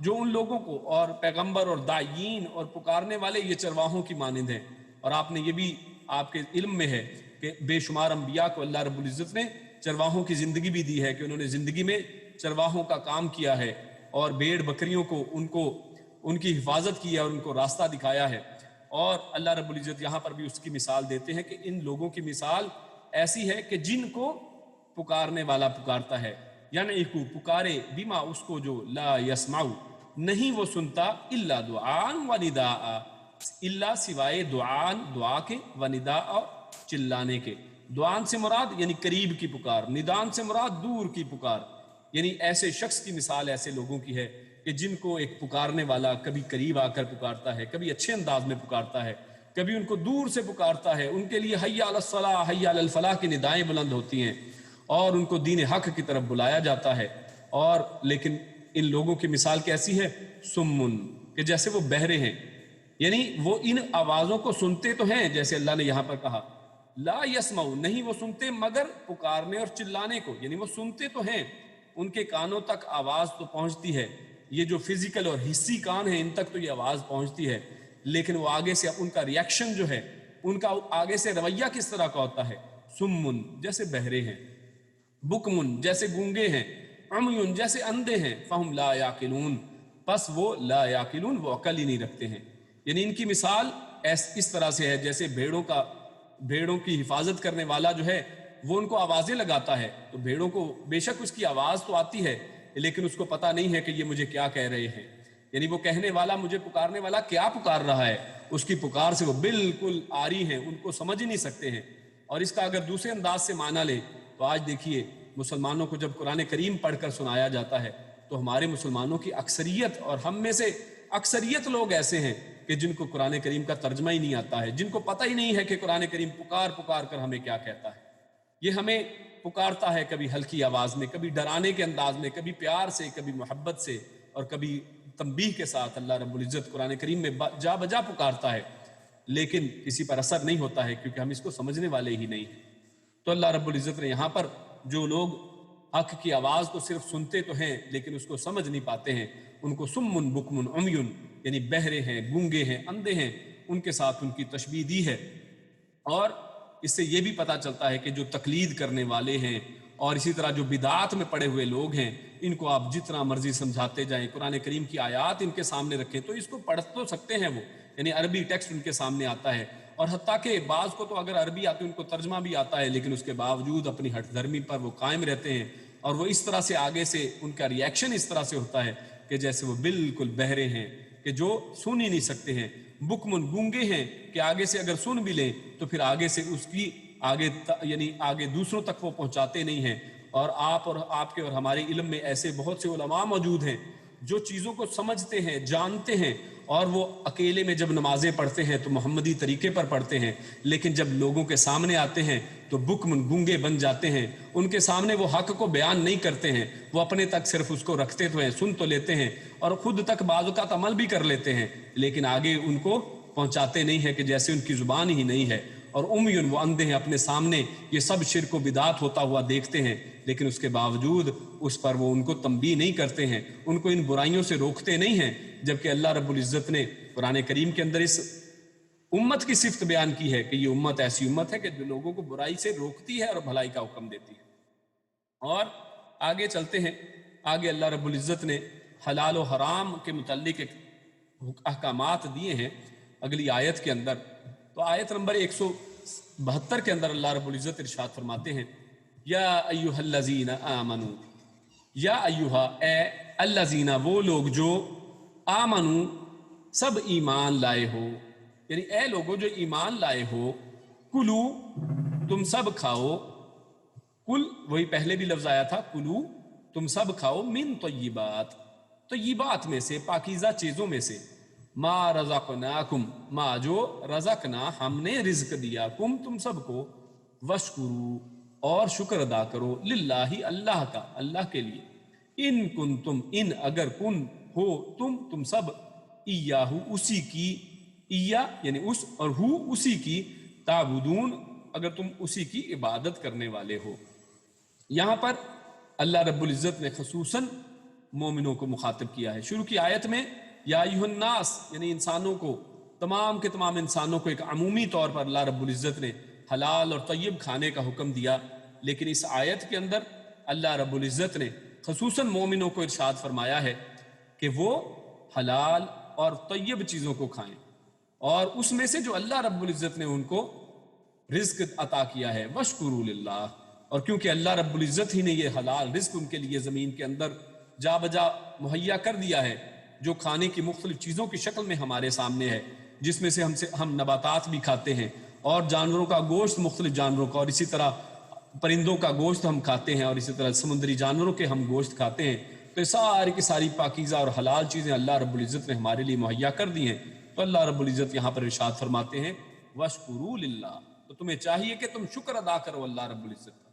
جو ان لوگوں کو اور پیغمبر اور داعین اور پکارنے والے یہ چرواہوں کی مانند ہیں. اور آپ نے یہ بھی آپ کے علم میں ہے کہ بے شمار انبیاء کو اللہ رب العزت نے چرواہوں کی زندگی بھی دی ہے کہ انہوں نے زندگی میں چرواہوں کا کام کیا ہے اور بھیڑ بکریوں کو ان کی حفاظت کی ہے اور ان کو راستہ دکھایا ہے. اور اللہ رب العزت یہاں پر بھی اس کی مثال دیتے ہیں کہ ان لوگوں کی مثال ایسی ہے کہ جن کو پکارنے والا پکارتا ہے، یعنی پکارے بیما اس کو جو لا یسمع نہیں وہ سنتا الا دعاء و نداء، الا سوائے دعا کے و نداء چلانے کے. دعان سے مراد یعنی قریب کی پکار، ندان سے مراد دور کی پکار. یعنی ایسے شخص کی مثال ایسے لوگوں کی ہے کہ جن کو ایک پکارنے والا کبھی قریب آ کر پکارتا ہے، کبھی اچھے انداز میں پکارتا ہے، کبھی ان کو دور سے پکارتا ہے. ان کے لیے حی علی الصلاح حی علی الفلاح کی ندائیں بلند ہوتی ہیں اور ان کو دین حق کی طرف بلایا جاتا ہے. اور لیکن ان لوگوں کی مثال کیسی ہے؟ سمن، کہ جیسے وہ بہرے ہیں. یعنی وہ ان آوازوں کو سنتے تو ہیں جیسے اللہ نے یہاں پر کہا، لا یسمعو نہیں وہ سنتے مگر پکارنے اور چلانے کو. یعنی وہ سنتے تو ہیں، ان کے کانوں تک آواز تو پہنچتی ہے، یہ جو فزیکل اور حسی کان ہیں ان تک تو یہ آواز پہنچتی ہے، لیکن وہ آگے سے ان کا ریاکشن جو ہے، ان کا آگے سے رویہ کس طرح کا ہوتا ہے؟ سمن جیسے بہرے ہیں، بکمن جیسے گونگے ہیں، عمیون جیسے اندھے ہیں، فہم لا یاقلون پس وہ لا یاقلون وہ عقل ہی نہیں رکھتے ہیں. یعنی ان کی مثال اس طرح سے ہے جیسے بھیڑوں کی حفاظت کرنے والا جو ہے وہ ان کو آوازیں لگاتا ہے، تو بھیڑوں کو بے شک اس کی آواز تو آتی ہے لیکن اس کو پتہ نہیں ہے کہ یہ مجھے کیا کہہ رہے ہیں. یعنی وہ کہنے والا، مجھے پکارنے والا کیا پکار رہا ہے، اس کی پکار سے وہ بالکل آری ہیں، ان کو سمجھ ہی نہیں سکتے ہیں. اور اس کا اگر دوسرے انداز سے معنی لے تو آج دیکھیے مسلمانوں کو جب قرآن کریم پڑھ کر سنایا جاتا ہے تو ہمارے مسلمانوں کی اکثریت اور ہم میں سے اکثریت لوگ ایسے ہیں کہ جن کو قرآن کریم کا ترجمہ ہی نہیں آتا ہے، جن کو پتہ ہی نہیں ہے کہ قرآن کریم پکار کر ہمیں کیا کہتا ہے. یہ ہمیں پکارتا ہے کبھی ہلکی آواز میں، کبھی ڈرانے کے انداز میں، کبھی پیار سے، کبھی محبت سے اور کبھی تنبیہ کے ساتھ. اللہ رب العزت قرآن کریم میں جا بجا پکارتا ہے لیکن کسی پر اثر نہیں ہوتا ہے کیونکہ ہم اس کو سمجھنے والے ہی نہیں ہیں. تو اللہ رب العزت نے یہاں پر جو لوگ حق کی آواز کو صرف سنتے تو ہیں لیکن اس کو سمجھ نہیں پاتے ہیں، ان کو سمن بکمن عمیون یعنی بہرے ہیں، گونگے ہیں، اندھے ہیں، ان کے ساتھ ان کی تشبیہ دی ہے. اور اس سے یہ بھی پتہ چلتا ہے کہ جو تقلید کرنے والے ہیں اور اسی طرح جو بدعات میں پڑے ہوئے لوگ ہیں، ان کو آپ جتنا مرضی سمجھاتے جائیں، قرآن کریم کی آیات ان کے سامنے رکھیں تو اس کو پڑھ تو سکتے ہیں وہ، یعنی عربی ٹیکسٹ ان کے سامنے آتا ہے. اور حتیٰ کہ بعض کو تو اگر عربی آتی ان کو ترجمہ بھی آتا ہے لیکن اس کے باوجود اپنی ہٹ دھرمی پر وہ قائم رہتے ہیں اور وہ اس طرح سے آگے سے ان کا ریاکشن اس طرح سے ہوتا ہے کہ جیسے وہ بالکل بہرے ہیں کہ جو سن ہی نہیں سکتے ہیں، بکمن گونگے ہیں کہ آگے سے اگر سن بھی لیں تو پھر آگے سے اس کی یعنی آگے دوسروں تک وہ پہنچاتے نہیں ہیں. اور آپ کے اور ہمارے علم میں ایسے بہت سے علماء موجود ہیں جو چیزوں کو سمجھتے ہیں، جانتے ہیں اور وہ اکیلے میں جب نمازیں پڑھتے ہیں تو محمدی طریقے پر پڑھتے ہیں لیکن جب لوگوں کے سامنے آتے ہیں تو بکمن گونگے بن جاتے ہیں. ان کے سامنے وہ حق کو بیان نہیں کرتے ہیں، وہ اپنے تک صرف اس کو رکھتے تو ہیں، سن تو لیتے ہیں اور خود تک بعض اوقات عمل بھی کر لیتے ہیں لیکن آگے ان کو پہنچاتے نہیں ہیں کہ جیسے ان کی زبان ہی نہیں ہے. اور امیون وہ اندھے ہیں، اپنے سامنے یہ سب شرک و بدعات ہوتا ہوا دیکھتے ہیں لیکن اس کے باوجود اس پر وہ ان کو تنبیہ نہیں کرتے ہیں، ان کو ان برائیوں سے روکتے نہیں ہیں. جبکہ اللہ رب العزت نے قرآن کریم کے اندر اس امت کی صفت بیان کی ہے کہ یہ امت ایسی امت ہے کہ جو لوگوں کو برائی سے روکتی ہے اور بھلائی کا حکم دیتی ہے. اور آگے چلتے ہیں، آگے اللہ رب العزت نے حلال و حرام کے متعلق احکامات دیے ہیں اگلی آیت کے اندر. تو آیت نمبر 172 کے اندر اللہ رب العزت ارشاد فرماتے ہیں، یا ایھا الذین آمنو، یا ایھا اے الذین وہ لوگ جو آمنو سب ایمان لائے ہو، یعنی اے لوگوں جو ایمان لائے ہو، کلو تم سب کھاؤ، کل وہی پہلے بھی لفظ آیا تھا، کلو تم سب کھاؤ، من طیبات طیبات میں سے، پاکیزہ چیزوں میں سے، ما رزقناکم ما جو رزقنا ہم نے رزق دیا، کم تم سب کو، وشکرو اور شکر ادا کرو، للہ اللہ کا، اللہ کے لیے، ان کنتم ان اگر کن ہو تم سب، ایاہو اسی کی، ایا یعنی اس اور ہو اسی کی، تعبدون اگر تم اسی کی عبادت کرنے والے ہو. یہاں پر اللہ رب العزت نے خصوصاً مومنوں کو مخاطب کیا ہے۔ شروع کی آیت میں یا ایھا الناس یعنی انسانوں کو، تمام کے تمام انسانوں کو ایک عمومی طور پر اللہ رب العزت نے حلال اور طیب کھانے کا حکم دیا، لیکن اس آیت کے اندر اللہ رب العزت نے خصوصاً مومنوں کو ارشاد فرمایا ہے کہ وہ حلال اور طیب چیزوں کو کھائیں، اور اس میں سے جو اللہ رب العزت نے ان کو رزق عطا کیا ہے، واشکروا للہ، اور کیونکہ اللہ رب العزت ہی نے یہ حلال رزق ان کے لیے زمین کے اندر جا بجا مہیا کر دیا ہے، جو کھانے کی مختلف چیزوں کی شکل میں ہمارے سامنے ہے، جس میں سے ہم نباتات بھی کھاتے ہیں، اور جانوروں کا گوشت مختلف جانوروں کا، اور اسی طرح پرندوں کا گوشت ہم کھاتے ہیں، اور اسی طرح سمندری جانوروں کے ہم گوشت کھاتے ہیں۔ تو یہ ساری کی ساری پاکیزہ اور حلال چیزیں اللہ رب العزت نے ہمارے لیے مہیا کر دی ہیں۔ تو اللہ رب العزت یہاں پر ارشاد فرماتے ہیں واشکروا للہ، تو تمہیں چاہیے کہ تم شکر ادا کرو اللہ رب العزت کا،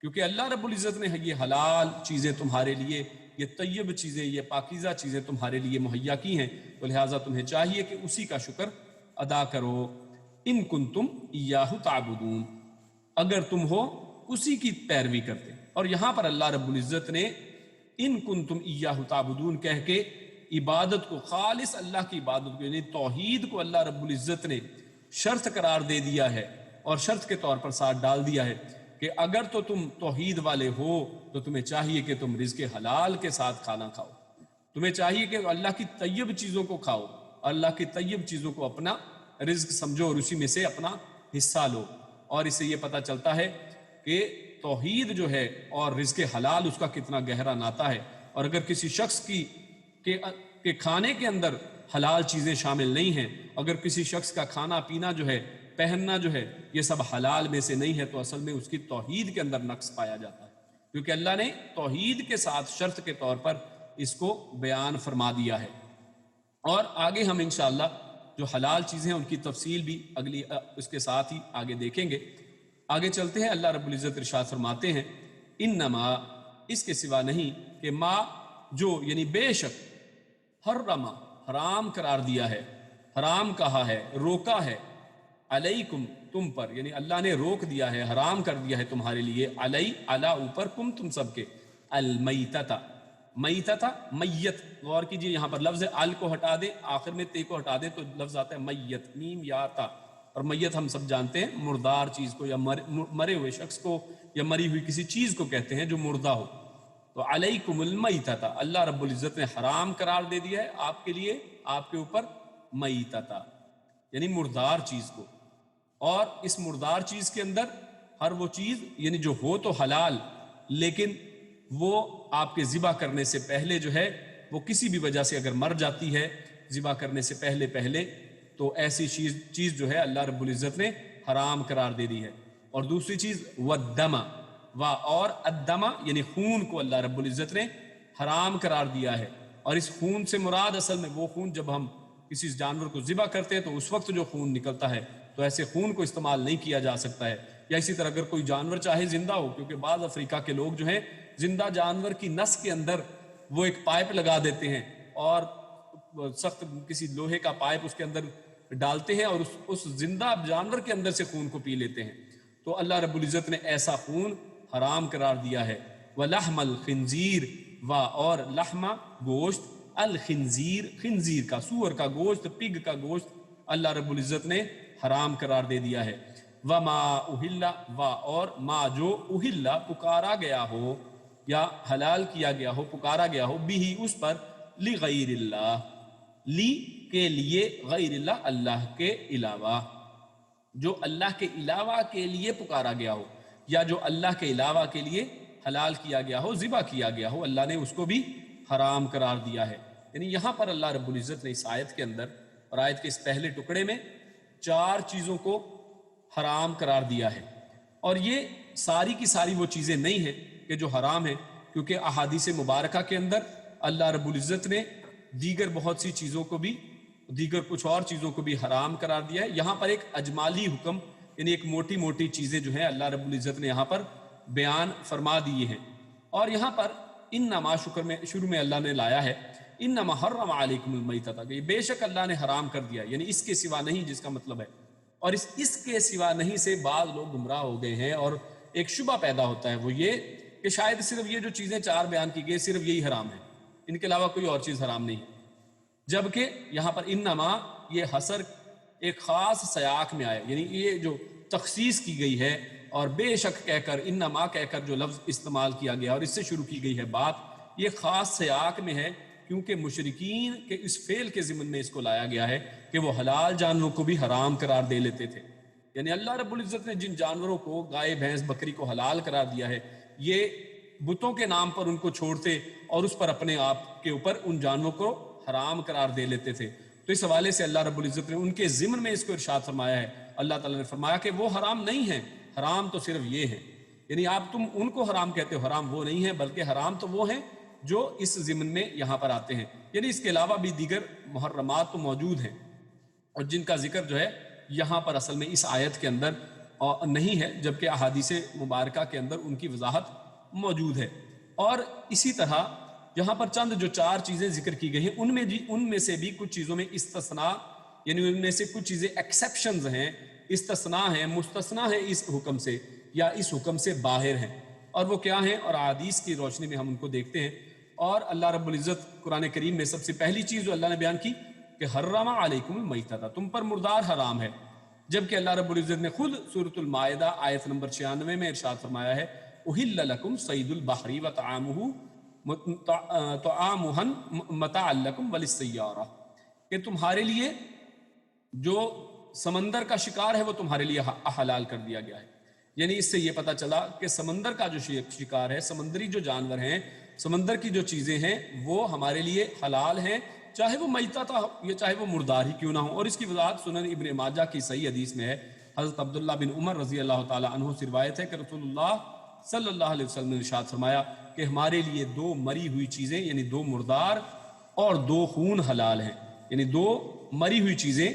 کیونکہ اللہ رب العزت نے یہ حلال چیزیں تمہارے لیے، یہ طیب چیزیں، یہ پاکیزہ چیزیں تمہارے لیے مہیا کی ہیں، تو لہٰذا تمہیں چاہیے کہ اسی کا شکر ادا کرو۔ ان کنتم ایاہ تعبدون، اگر تم ہو اسی کی پیروی کرتے۔ اور یہاں پر اللہ رب العزت نے ان کنتم ایاہ تعبدون کہہ کے عبادت کو، خالص اللہ کی عبادت کو، یعنی توحید کو اللہ رب العزت نے شرط قرار دے دیا ہے، اور شرط کے طور پر ساتھ ڈال دیا ہے کہ اگر تو تم توحید والے ہو تو تمہیں چاہیے کہ تم رزق حلال کے ساتھ کھانا کھاؤ، تمہیں چاہیے کہ اللہ کی طیب چیزوں کو کھاؤ، اللہ کی طیب چیزوں کو اپنا رزق سمجھو اور اسی میں سے اپنا حصہ لو۔ اور اس سے یہ پتہ چلتا ہے کہ توحید جو ہے اور رزق حلال اس کا کتنا گہرا ناتا ہے، اور اگر کسی شخص کے کھانے کے اندر حلال چیزیں شامل نہیں ہیں، اگر کسی شخص کا کھانا پینا جو ہے، پہننا جو ہے، یہ سب حلال میں سے نہیں ہے، تو اصل میں اس کی توحید کے اندر نقص پایا جاتا ہے، کیونکہ اللہ نے توحید کے ساتھ شرط کے طور پر اس کو بیان فرما دیا ہے۔ اور آگے ہم انشاءاللہ جو حلال چیزیں ہیں ان کی تفصیل بھی اگلی اس کے ساتھ ہی آگے دیکھیں گے۔ آگے چلتے ہیں، اللہ رب العزت ارشاد فرماتے ہیں انما، اس کے سوا نہیں کہ ما جو، یعنی بے شک، حرم حرام قرار دیا ہے، حرام کہا ہے، روکا ہے، علیکم تم پر، یعنی اللہ نے روک دیا ہے، حرام کر دیا ہے تمہارے لیے، علی علا اوپر، کم تم سب کے، المیتتا، میتتا میت، غور کیجئے یہاں پر لفظ ال کو ہٹا دے، آخر میں تے کو ہٹا دے تو لفظ آتا ہے میت، میم یا تا، اور میت ہم سب جانتے ہیں مردار چیز کو، یا مرے ہوئے شخص کو، یا مری ہوئی کسی چیز کو کہتے ہیں جو مردہ ہو۔ تو علیکم المیتتا، اللہ رب العزت نے حرام قرار دے دیا ہے آپ کے لیے، آپ کے اوپر، میتتا یعنی مردار چیز کو، اور اس مردار چیز کے اندر ہر وہ چیز یعنی جو ہو تو حلال، لیکن وہ آپ کے ذبح کرنے سے پہلے جو ہے وہ کسی بھی وجہ سے اگر مر جاتی ہے ذبح کرنے سے پہلے تو ایسی چیز جو ہے اللہ رب العزت نے حرام قرار دے دی ہے۔ اور دوسری چیز والدم، اور الدم یعنی خون کو اللہ رب العزت نے حرام قرار دیا ہے، اور اس خون سے مراد اصل میں وہ خون جب ہم کسی جانور کو ذبح کرتے ہیں تو اس وقت جو خون نکلتا ہے، تو ایسے خون کو استعمال نہیں کیا جا سکتا ہے۔ یا اسی طرح اگر کوئی جانور چاہے زندہ ہو، کیونکہ بعض افریقہ کے لوگ جو ہیں زندہ جانور کی نس کے اندر وہ ایک پائپ لگا دیتے ہیں، اور سخت کسی لوہے کا پائپ اس کے اندر ڈالتے ہیں، اور اس زندہ جانور کے اندر سے خون کو پی لیتے ہیں، تو اللہ رب العزت نے ایسا خون حرام قرار دیا ہے۔ وَلَحْمَ الْخِنْزِيرِ، اور لحمہ گوشت، الخنزیر خنزیر کا، سور کا گوشت، پگ کا گوشت اللہ رب العزت نے حرام قرار دے دیا ہے۔ وما اہل، اور ما جو اہل پکارا گیا ہو یا حلال کیا گیا ہو، پکارا گیا ہو، بھی اس پر، لغیر اللہ، لی کے لیے، غیر اللہ اللہ کے علاوہ، جو اللہ کے علاوہ کے لیے پکارا گیا ہو، یا جو اللہ کے علاوہ کے لیے حلال کیا گیا ہو، ذبح کیا گیا ہو، اللہ نے اس کو بھی حرام قرار دیا ہے۔ یعنی یہاں پر اللہ رب العزت نے اس آیت کے اندر اور آیت کے اس پہلے ٹکڑے میں 4 چیزوں کو حرام قرار دیا ہے، اور یہ ساری کی ساری وہ چیزیں نہیں ہیں کہ جو حرام ہیں، کیونکہ احادیث مبارکہ کے اندر اللہ رب العزت نے دیگر بہت سی چیزوں کو بھی، دیگر کچھ اور چیزوں کو بھی حرام قرار دیا ہے۔ یہاں پر ایک اجمالی حکم، یعنی ایک موٹی موٹی چیزیں جو ہیں اللہ رب العزت نے یہاں پر بیان فرما دیے ہیں، اور یہاں پر انما شروع میں اللہ نے لایا ہے انما حرم علیکم المیتۃ، کہ بے شک اللہ نے حرام کر دیا، یعنی اس کے سوا نہیں، جس کا مطلب ہے، اور اس کے سوا نہیں سے بعض لوگ گمراہ ہو گئے ہیں، اور ایک شبہ پیدا ہوتا ہے، وہ یہ کہ شاید صرف یہ جو چیزیں 4 بیان کی گئی صرف یہی حرام ہے، ان کے علاوہ کوئی اور چیز حرام نہیں ہے. جبکہ یہاں پر انما یہ حصر ایک خاص سیاق میں آیا، یعنی یہ جو تخصیص کی گئی ہے اور بے شک کہہ کر، انما کہہ کر جو لفظ استعمال کیا گیا اور اس سے شروع کی گئی ہے بات، یہ خاص سیاق میں ہے، کیونکہ مشرکین کے اس فعل کے ضمن میں اس کو لایا گیا ہے کہ وہ حلال جانوروں کو بھی حرام قرار دے لیتے تھے. یعنی اللہ رب العزت نے جن جانوروں کو، گائے بھینس بکری کو حلال قرار دیا ہے، یہ بتوں کے نام پر ان کو چھوڑتے اور اس پر اپنے آپ کے اوپر ان جانوروں کو حرام قرار دے لیتے تھے. تو اس حوالے سے اللہ رب العزت نے ان کے ضمن میں اس کو ارشاد فرمایا ہے. اللہ تعالیٰ نے فرمایا کہ وہ حرام نہیں ہیں، حرام تو صرف یہ ہیں. یعنی آپ تم ان کو حرام کہتے ہو، حرام وہ نہیں ہیں، بلکہ حرام تو وہ ہیں جو اس ضمن میں یہاں پر آتے ہیں. یعنی اس کے علاوہ بھی دیگر محرمات تو موجود ہیں اور جن کا ذکر جو ہے یہاں پر اصل میں اس آیت کے اندر نہیں ہے، جبکہ احادیث مبارکہ کے اندر ان کی وضاحت موجود ہے. اور اسی طرح یہاں پر چند جو 4 چیزیں ذکر کی گئی ہیں، ان میں سے بھی کچھ چیزوں میں استثناء، یعنی ان میں سے کچھ چیزیں ایکسیپشنز ہیں، استثناء ہیں، مستثنیٰ ہیں اس حکم سے یا اس حکم سے باہر ہیں. اور وہ کیا ہیں؟ اور احادیث کی روشنی میں ہم ان کو دیکھتے ہیں. اور اللہ رب العزت قرآن کریم میں سب سے پہلی چیز جو اللہ نے بیان کی کہ حرم علیکم المیتۃ، تم پر مردار حرام ہے. جبکہ اللہ رب العزت نے خود سورۃ المائدہ آیت نمبر 96 میں ارشاد فرمایا ہے احل لکم صید البحر وطعامہ طعامہ متاعا لکم وللسیارہ، کہ تمہارے لیے جو سمندر کا شکار ہے وہ تمہارے لیے حلال کر دیا گیا ہے. یعنی اس سے یہ پتہ چلا کہ سمندر کا جو شکار ہے، سمندری جو جانور ہیں، سمندر کی جو چیزیں ہیں وہ ہمارے لیے حلال ہیں، چاہے وہ میتہ تھا یا چاہے وہ مردار ہی کیوں نہ ہو. اور اس کی وضاحت سنن ابن ماجہ کی صحیح حدیث میں ہے. حضرت عبداللہ بن عمر رضی اللہ تعالی عنہ سے روایت ہے کہ رسول اللہ صلی اللہ علیہ وسلم نے ارشاد فرمایا کہ ہمارے لیے 2 مری ہوئی چیزیں، یعنی 2 مردار اور 2 خون حلال ہیں. یعنی 2 مری ہوئی چیزیں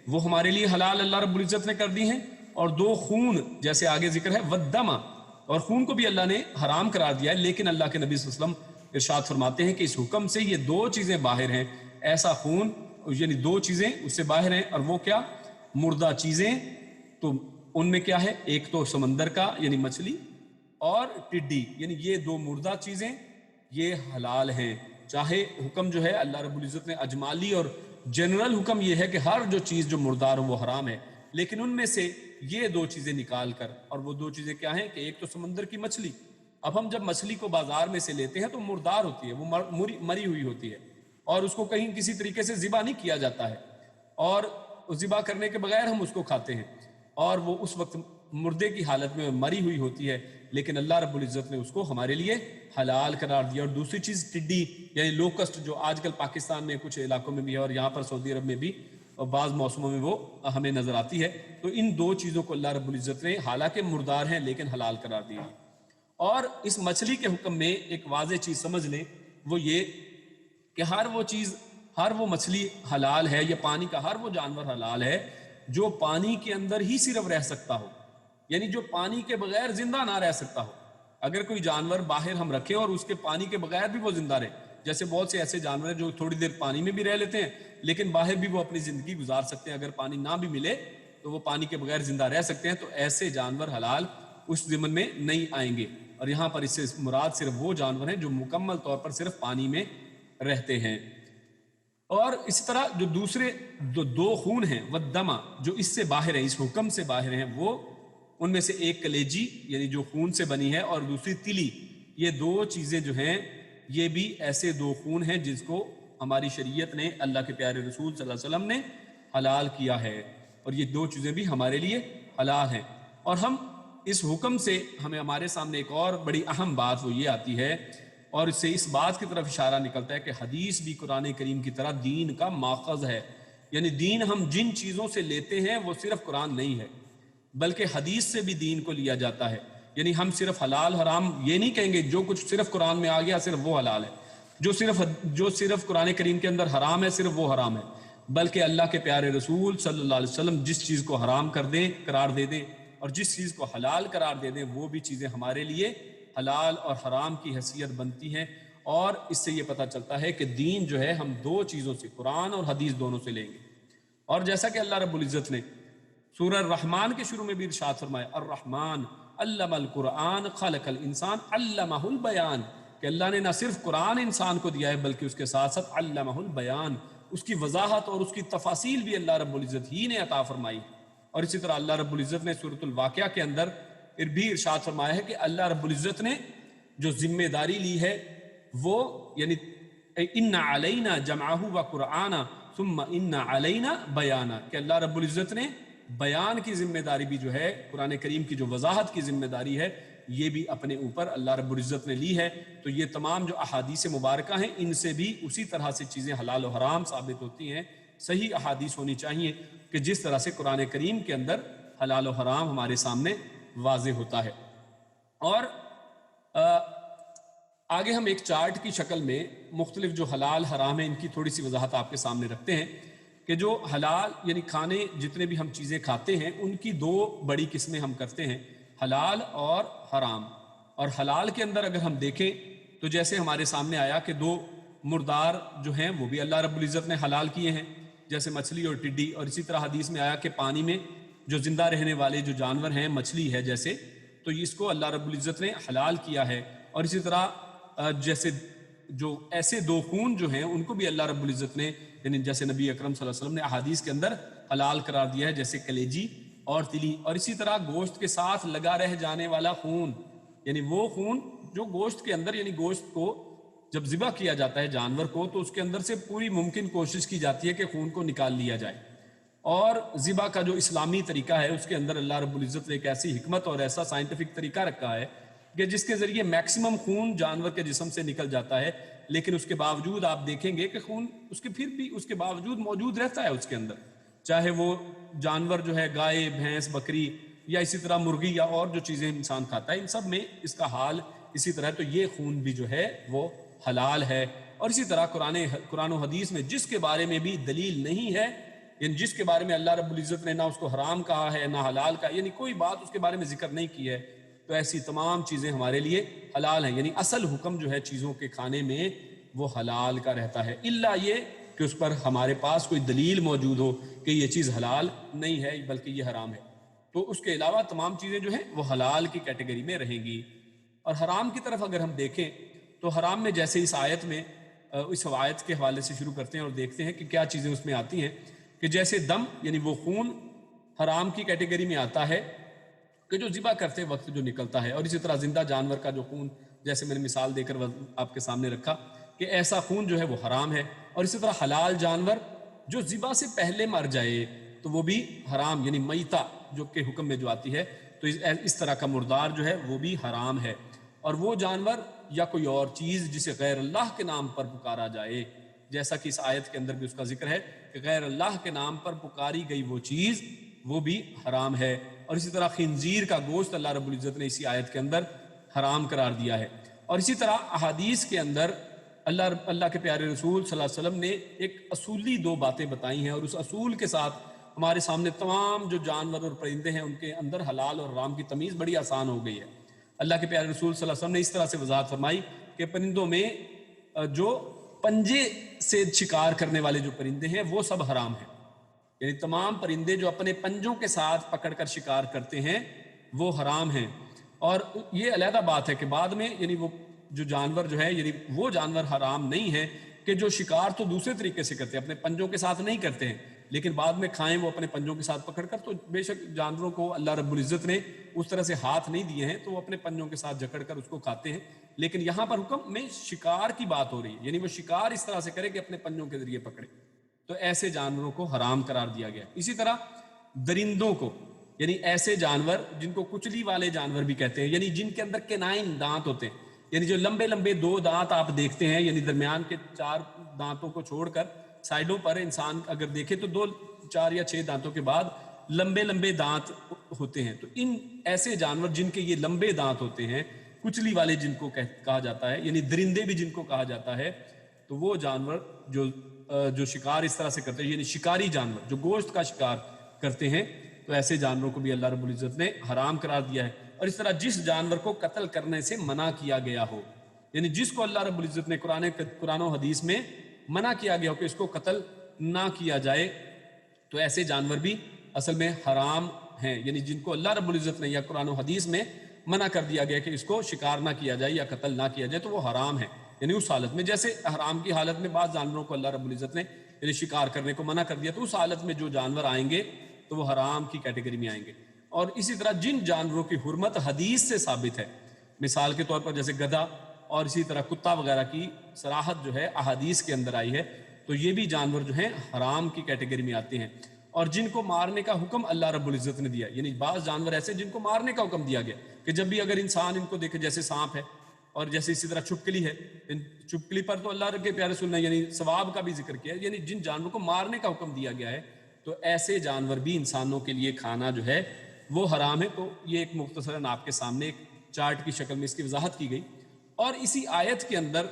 وہ ہمارے لیے حلال اللہ رب العزت نے کر دی ہیں، اور 2 خون جیسے آگے ذکر ہے والدم، اور خون کو بھی اللہ نے حرام قرار دیا ہے. لیکن اللہ کے نبی صلی اللہ علیہ وسلم ارشاد فرماتے ہیں کہ اس حکم سے یہ 2 چیزیں باہر ہیں. ایسا خون یعنی 2 چیزیں اس سے باہر ہیں، اور وہ کیا؟ مردہ چیزیں. تو ان میں کیا ہے؟ ایک تو سمندر کا یعنی مچھلی، اور ٹڈی، یعنی یہ 2 مردہ چیزیں یہ حلال ہیں. چاہے حکم جو ہے اللہ رب العزت نے اجمالی اور جنرل حکم یہ ہے کہ ہر جو چیز جو مردار ہو وہ حرام ہے، لیکن ان میں سے یہ 2 چیزیں نکال کر، اور وہ 2 چیزیں کیا ہیں کہ ایک تو سمندر کی مچھلی. اب ہم جب مچھلی کو بازار میں سے لیتے ہیں تو مردار ہوتی ہے، وہ مری ہوئی ہوتی ہے، اور اس کو کہیں کسی طریقے سے ذبح نہیں کیا جاتا ہے، اور ذبح کرنے کے بغیر ہم اس کو کھاتے ہیں، اور وہ اس وقت مردے کی حالت میں مری ہوئی ہوتی ہے. لیکن اللہ رب العزت نے اس کو ہمارے لیے حلال قرار دیا. اور دوسری چیز ٹڈی یعنی لوکسٹ، جو آج کل پاکستان میں کچھ علاقوں میں بھی ہے اور یہاں پر سعودی عرب میں بھی اور بعض موسموں میں وہ ہمیں نظر آتی ہے. تو ان 2 چیزوں کو اللہ رب العزت نے حالانکہ مردار ہیں لیکن حلال قرار دی. اور اس مچھلی کے حکم میں ایک واضح چیز سمجھ لیں، وہ یہ کہ ہر وہ مچھلی حلال ہے، یا پانی کا ہر وہ جانور حلال ہے جو پانی کے اندر ہی صرف رہ سکتا ہو، یعنی جو پانی کے بغیر زندہ نہ رہ سکتا ہو. اگر کوئی جانور باہر ہم رکھیں اور اس کے پانی کے بغیر بھی وہ زندہ رہے، جیسے بہت سے ایسے جانور ہیں جو تھوڑی دیر پانی میں بھی رہ لیتے ہیں لیکن باہر بھی وہ اپنی زندگی گزار سکتے ہیں، اگر پانی نہ بھی ملے تو وہ پانی کے بغیر زندہ رہ سکتے ہیں. تو ایسے جانور حلال اس ضمن میں نہیں آئیں گے. اور یہاں پر اس سے مراد صرف وہ جانور ہیں جو مکمل طور پر صرف پانی میں رہتے ہیں. اور اسی طرح جو دوسرے 2 خون ہیں والدم، جو اس سے باہر ہیں، اس حکم سے باہر ہیں، وہ ان میں سے ایک کلیجی یعنی جو خون سے بنی ہے، اور دوسری تلی. یہ 2 چیزیں جو ہیں یہ بھی ایسے 2 خون ہیں جس کو ہماری شریعت نے، اللہ کے پیارے رسول صلی اللہ علیہ وسلم نے حلال کیا ہے، اور یہ 2 چیزیں بھی ہمارے لیے حلال ہیں. اور ہم اس حکم سے ہمارے سامنے ایک اور بڑی اہم بات وہ یہ آتی ہے، اور اس سے اس بات کی طرف اشارہ نکلتا ہے کہ حدیث بھی قرآن کریم کی طرح دین کا ماخذ ہے. یعنی دین ہم جن چیزوں سے لیتے ہیں وہ صرف قرآن نہیں ہے، بلکہ حدیث سے بھی دین کو لیا جاتا ہے. یعنی ہم صرف حلال حرام یہ نہیں کہیں گے جو کچھ صرف قرآن میں آ گیا صرف وہ حلال ہے، جو صرف قرآن کریم کے اندر حرام ہے صرف وہ حرام ہے، بلکہ اللہ کے پیارے رسول صلی اللہ علیہ وسلم جس چیز کو حرام قرار دے دیں اور جس چیز کو حلال قرار دے دیں وہ بھی چیزیں ہمارے لیے حلال اور حرام کی حیثیت بنتی ہیں. اور اس سے یہ پتہ چلتا ہے کہ دین جو ہے ہم 2 چیزوں سے، قرآن اور حدیث دونوں سے لیں گے. اور جیسا کہ اللہ رب العزت نے سورہ الرحمن کے شروع میں بھی ارشاد فرمایا الرحمن علم القرآن خلق الانسان علمہ البیان، کہ اللہ نے نہ صرف قرآن انسان کو دیا ہے بلکہ اس کے ساتھ ساتھ علمہ البیان، اس کی وضاحت اور اس کی تفاصیل بھی اللہ رب العزت ہی نے عطا فرمائی۔ اور اسی طرح اللہ رب العزت نے سورۃ الواقعہ کے اندر بھی ارشاد فرمایا ہے کہ اللہ رب العزت نے جو ذمہ داری لی ہے وہ یعنی ان علینا جمعہ و قرآن ثم ان علینا بیانا، کہ اللہ رب العزت نے بیان کی ذمہ داری بھی جو ہے، قرآن کریم کی جو وضاحت کی ذمہ داری ہے، یہ بھی اپنے اوپر اللہ رب العزت نے لی ہے۔ تو یہ تمام جو احادیث مبارکہ ہیں ان سے بھی اسی طرح سے چیزیں حلال و حرام ثابت ہوتی ہیں۔ صحیح احادیث ہونی چاہیے کہ جس طرح سے قرآن کریم کے اندر حلال و حرام ہمارے سامنے واضح ہوتا ہے۔ اور آگے ہم ایک چارٹ کی شکل میں مختلف جو حلال حرام ہیں ان کی تھوڑی سی وضاحت آپ کے سامنے رکھتے ہیں کہ جو حلال یعنی کھانے جتنے بھی ہم چیزیں کھاتے ہیں ان کی دو بڑی قسمیں ہم کرتے ہیں، حلال اور حرام۔ اور حلال کے اندر اگر ہم دیکھیں تو جیسے ہمارے سامنے آیا کہ دو مردار جو ہیں وہ بھی اللہ رب العزت نے حلال کیے ہیں، جیسے مچھلی اور ٹڈی۔ اور اسی طرح حدیث میں آیا کہ پانی میں جو زندہ رہنے والے جو جانور ہیں، مچھلی ہے جیسے، تو اس کو اللہ رب العزت نے حلال کیا ہے۔ اور اسی طرح جیسے جو ایسے دو خون جو ہیں ان کو بھی اللہ رب العزت نے یعنی جیسے نبی اکرم صلی اللہ علیہ وسلم نے احادیث کے اندر حلال قرار دیا ہے، جیسے کلیجی اور تلی۔ اور اسی طرح گوشت کے ساتھ لگا رہ جانے والا خون، یعنی وہ خون جو گوشت کے اندر یعنی گوشت کو جب ذبح کیا جاتا ہے جانور کو تو اس کے اندر سے پوری ممکن کوشش کی جاتی ہے کہ خون کو نکال لیا جائے۔ اور ذبح کا جو اسلامی طریقہ ہے اس کے اندر اللہ رب العزت نے ایک ایسی حکمت اور ایسا سائنٹیفک طریقہ رکھا ہے کہ جس کے ذریعے میکسیمم خون جانور کے جسم سے نکل جاتا ہے، لیکن اس کے باوجود آپ دیکھیں گے کہ خون اس کے پھر بھی اس کے باوجود موجود رہتا ہے اس کے اندر، چاہے وہ جانور جو ہے گائے، بھینس، بکری یا اسی طرح مرغی یا اور جو چیزیں انسان کھاتا ہے، ان سب میں اس کا حال اسی طرح۔ تو یہ خون بھی جو ہے وہ حلال ہے۔ اور اسی طرح قرآن و حدیث میں جس کے بارے میں بھی دلیل نہیں ہے، یعنی جس کے بارے میں اللہ رب العزت نے نہ اس کو حرام کہا ہے نہ حلال کہا، یعنی کوئی بات اس کے بارے میں ذکر نہیں کی ہے، تو ایسی تمام چیزیں ہمارے لیے حلال ہیں۔ یعنی اصل حکم جو ہے چیزوں کے کھانے میں وہ حلال کا رہتا ہے، الا یہ کہ اس پر ہمارے پاس کوئی دلیل موجود ہو کہ یہ چیز حلال نہیں ہے بلکہ یہ حرام ہے، تو اس کے علاوہ تمام چیزیں جو ہیں وہ حلال کی کیٹیگری میں رہیں گی۔ اور حرام کی طرف اگر ہم دیکھیں تو حرام میں جیسے اس آیت میں اس آیت کے حوالے سے شروع کرتے ہیں اور دیکھتے ہیں کہ کیا چیزیں اس میں آتی ہیں، کہ جیسے دم یعنی وہ خون حرام کی کیٹیگری میں آتا ہے کہ جو ذبح کرتے وقت جو نکلتا ہے۔ اور اسی طرح زندہ جانور کا جو خون، جیسے میں نے مثال دے کر آپ کے سامنے رکھا کہ ایسا خون جو ہے وہ حرام ہے۔ اور اسی طرح حلال جانور جو ذبح سے پہلے مر جائے تو وہ بھی حرام، یعنی میتہ جو کہ حکم میں جو آتی ہے، تو اس طرح کا مردار جو ہے وہ بھی حرام ہے۔ اور وہ جانور یا کوئی اور چیز جسے غیر اللہ کے نام پر پکارا جائے، جیسا کہ اس آیت کے اندر بھی اس کا ذکر ہے کہ غیر اللہ کے نام پر پکاری گئی وہ چیز وہ بھی حرام ہے۔ اور اسی طرح خنزیر کا گوشت اللہ رب العزت نے اسی آیت کے اندر حرام قرار دیا ہے۔ اور اسی طرح احادیث کے اندر اللہ کے پیارے رسول صلی اللہ علیہ وسلم نے ایک اصولی دو باتیں بتائی ہیں، اور اس اصول کے ساتھ ہمارے سامنے تمام جو جانور اور پرندے ہیں ان کے اندر حلال اور حرام کی تمیز بڑی آسان ہو گئی ہے۔ اللہ کے پیارے رسول صلی اللہ علیہ وسلم نے اس طرح سے وضاحت فرمائی کہ پرندوں میں جو پنجے سے شکار کرنے والے جو پرندے ہیں وہ سب حرام ہیں، یعنی تمام پرندے جو اپنے پنجوں کے ساتھ پکڑ کر شکار کرتے ہیں وہ حرام ہیں۔ اور یہ علیحدہ بات ہے کہ بعد میں یعنی وہ جو جانور جو ہے یعنی وہ جانور حرام نہیں ہے کہ جو شکار تو دوسرے طریقے سے کرتے ہیں، اپنے پنجوں کے ساتھ نہیں کرتے ہیں، لیکن بعد میں کھائیں وہ اپنے پنجوں کے ساتھ پکڑ کر، تو بے شک جانوروں کو اللہ رب العزت نے اس طرح سے ہاتھ نہیں دیے ہیں تو وہ اپنے پنجوں کے ساتھ جکڑ کر اس کو کھاتے ہیں، لیکن یہاں پر حکم میں شکار کی بات ہو رہی ہے، یعنی وہ شکار اس طرح سے کرے کہ اپنے پنجوں کے ذریعے پکڑے، تو ایسے جانوروں کو حرام قرار دیا گیا۔ اسی طرح درندوں کو، یعنی ایسے جانور جن کو کچلی والے جانور بھی کہتے ہیں، یعنی جن کے اندر کینائن دانت ہوتے ہیں، یعنی جو لمبے لمبے دو دانت آپ دیکھتے ہیں، یعنی درمیان کے 4 دانتوں کو چھوڑ کر سائڈوں پر انسان اگر دیکھے تو 2 4 یا 6 دانتوں کے بعد لمبے لمبے دانت ہوتے ہیں، تو ان ایسے جانور جن کے یہ لمبے دانت ہوتے ہیں، کچلی والے جن کو کہا جاتا ہے، یعنی درندے بھی جن کو کہا جاتا ہے، تو وہ جانور جو شکار اس طرح سے کرتے ہیں، یعنی شکاری جانور جو گوشت کا شکار کرتے ہیں، تو ایسے جانوروں کو بھی اللہ رب العزت نے حرام قرار دیا ہے۔ اور اس طرح جس جانور کو قتل کرنے سے منع کیا گیا ہو، یعنی جس کو اللہ رب العزت نے قرآن و حدیث میں منع کیا گیا ہو کہ اس کو قتل نہ کیا جائے، تو ایسے جانور بھی اصل میں حرام ہیں، یعنی جن کو اللہ رب العزت نے یا قرآن و حدیث میں منع کر دیا گیا کہ اس کو شکار نہ کیا جائے یا قتل نہ کیا جائے، تو وہ حرام ہے۔ یعنی اس حالت میں، جیسے حرام کی حالت میں بعض جانوروں کو اللہ رب العزت نے یعنی شکار کرنے کو منع کر دیا، تو اس حالت میں جو جانور آئیں گے تو وہ حرام کی کیٹیگری میں آئیں گے۔ اور اسی طرح جن جانوروں کی حرمت حدیث سے ثابت ہے، مثال کے طور پر جیسے گدھا اور اسی طرح کتا وغیرہ کی صراحت جو ہے احادیث کے اندر آئی ہے، تو یہ بھی جانور جو ہیں حرام کی کیٹیگری میں آتے ہیں۔ اور جن کو مارنے کا حکم اللہ رب العزت نے دیا، یعنی بعض جانور ایسے جن کو مارنے کا حکم دیا گیا کہ جب بھی اگر انسان ان کو دیکھے، جیسے سانپ ہے اور جیسے اسی طرح چھپکلی ہے، چھپکلی پر تو اللہ کے پیارے رسول نے یعنی ثواب کا بھی ذکر کیا ہے، یعنی جن جانوروں کو مارنے کا حکم دیا گیا ہے تو ایسے جانور بھی انسانوں کے لیے کھانا جو ہے وہ حرام ہے۔ تو یہ ایک مختصراً آپ کے سامنے ایک چارٹ کی شکل میں اس کی وضاحت کی گئی، اور اسی آیت کے اندر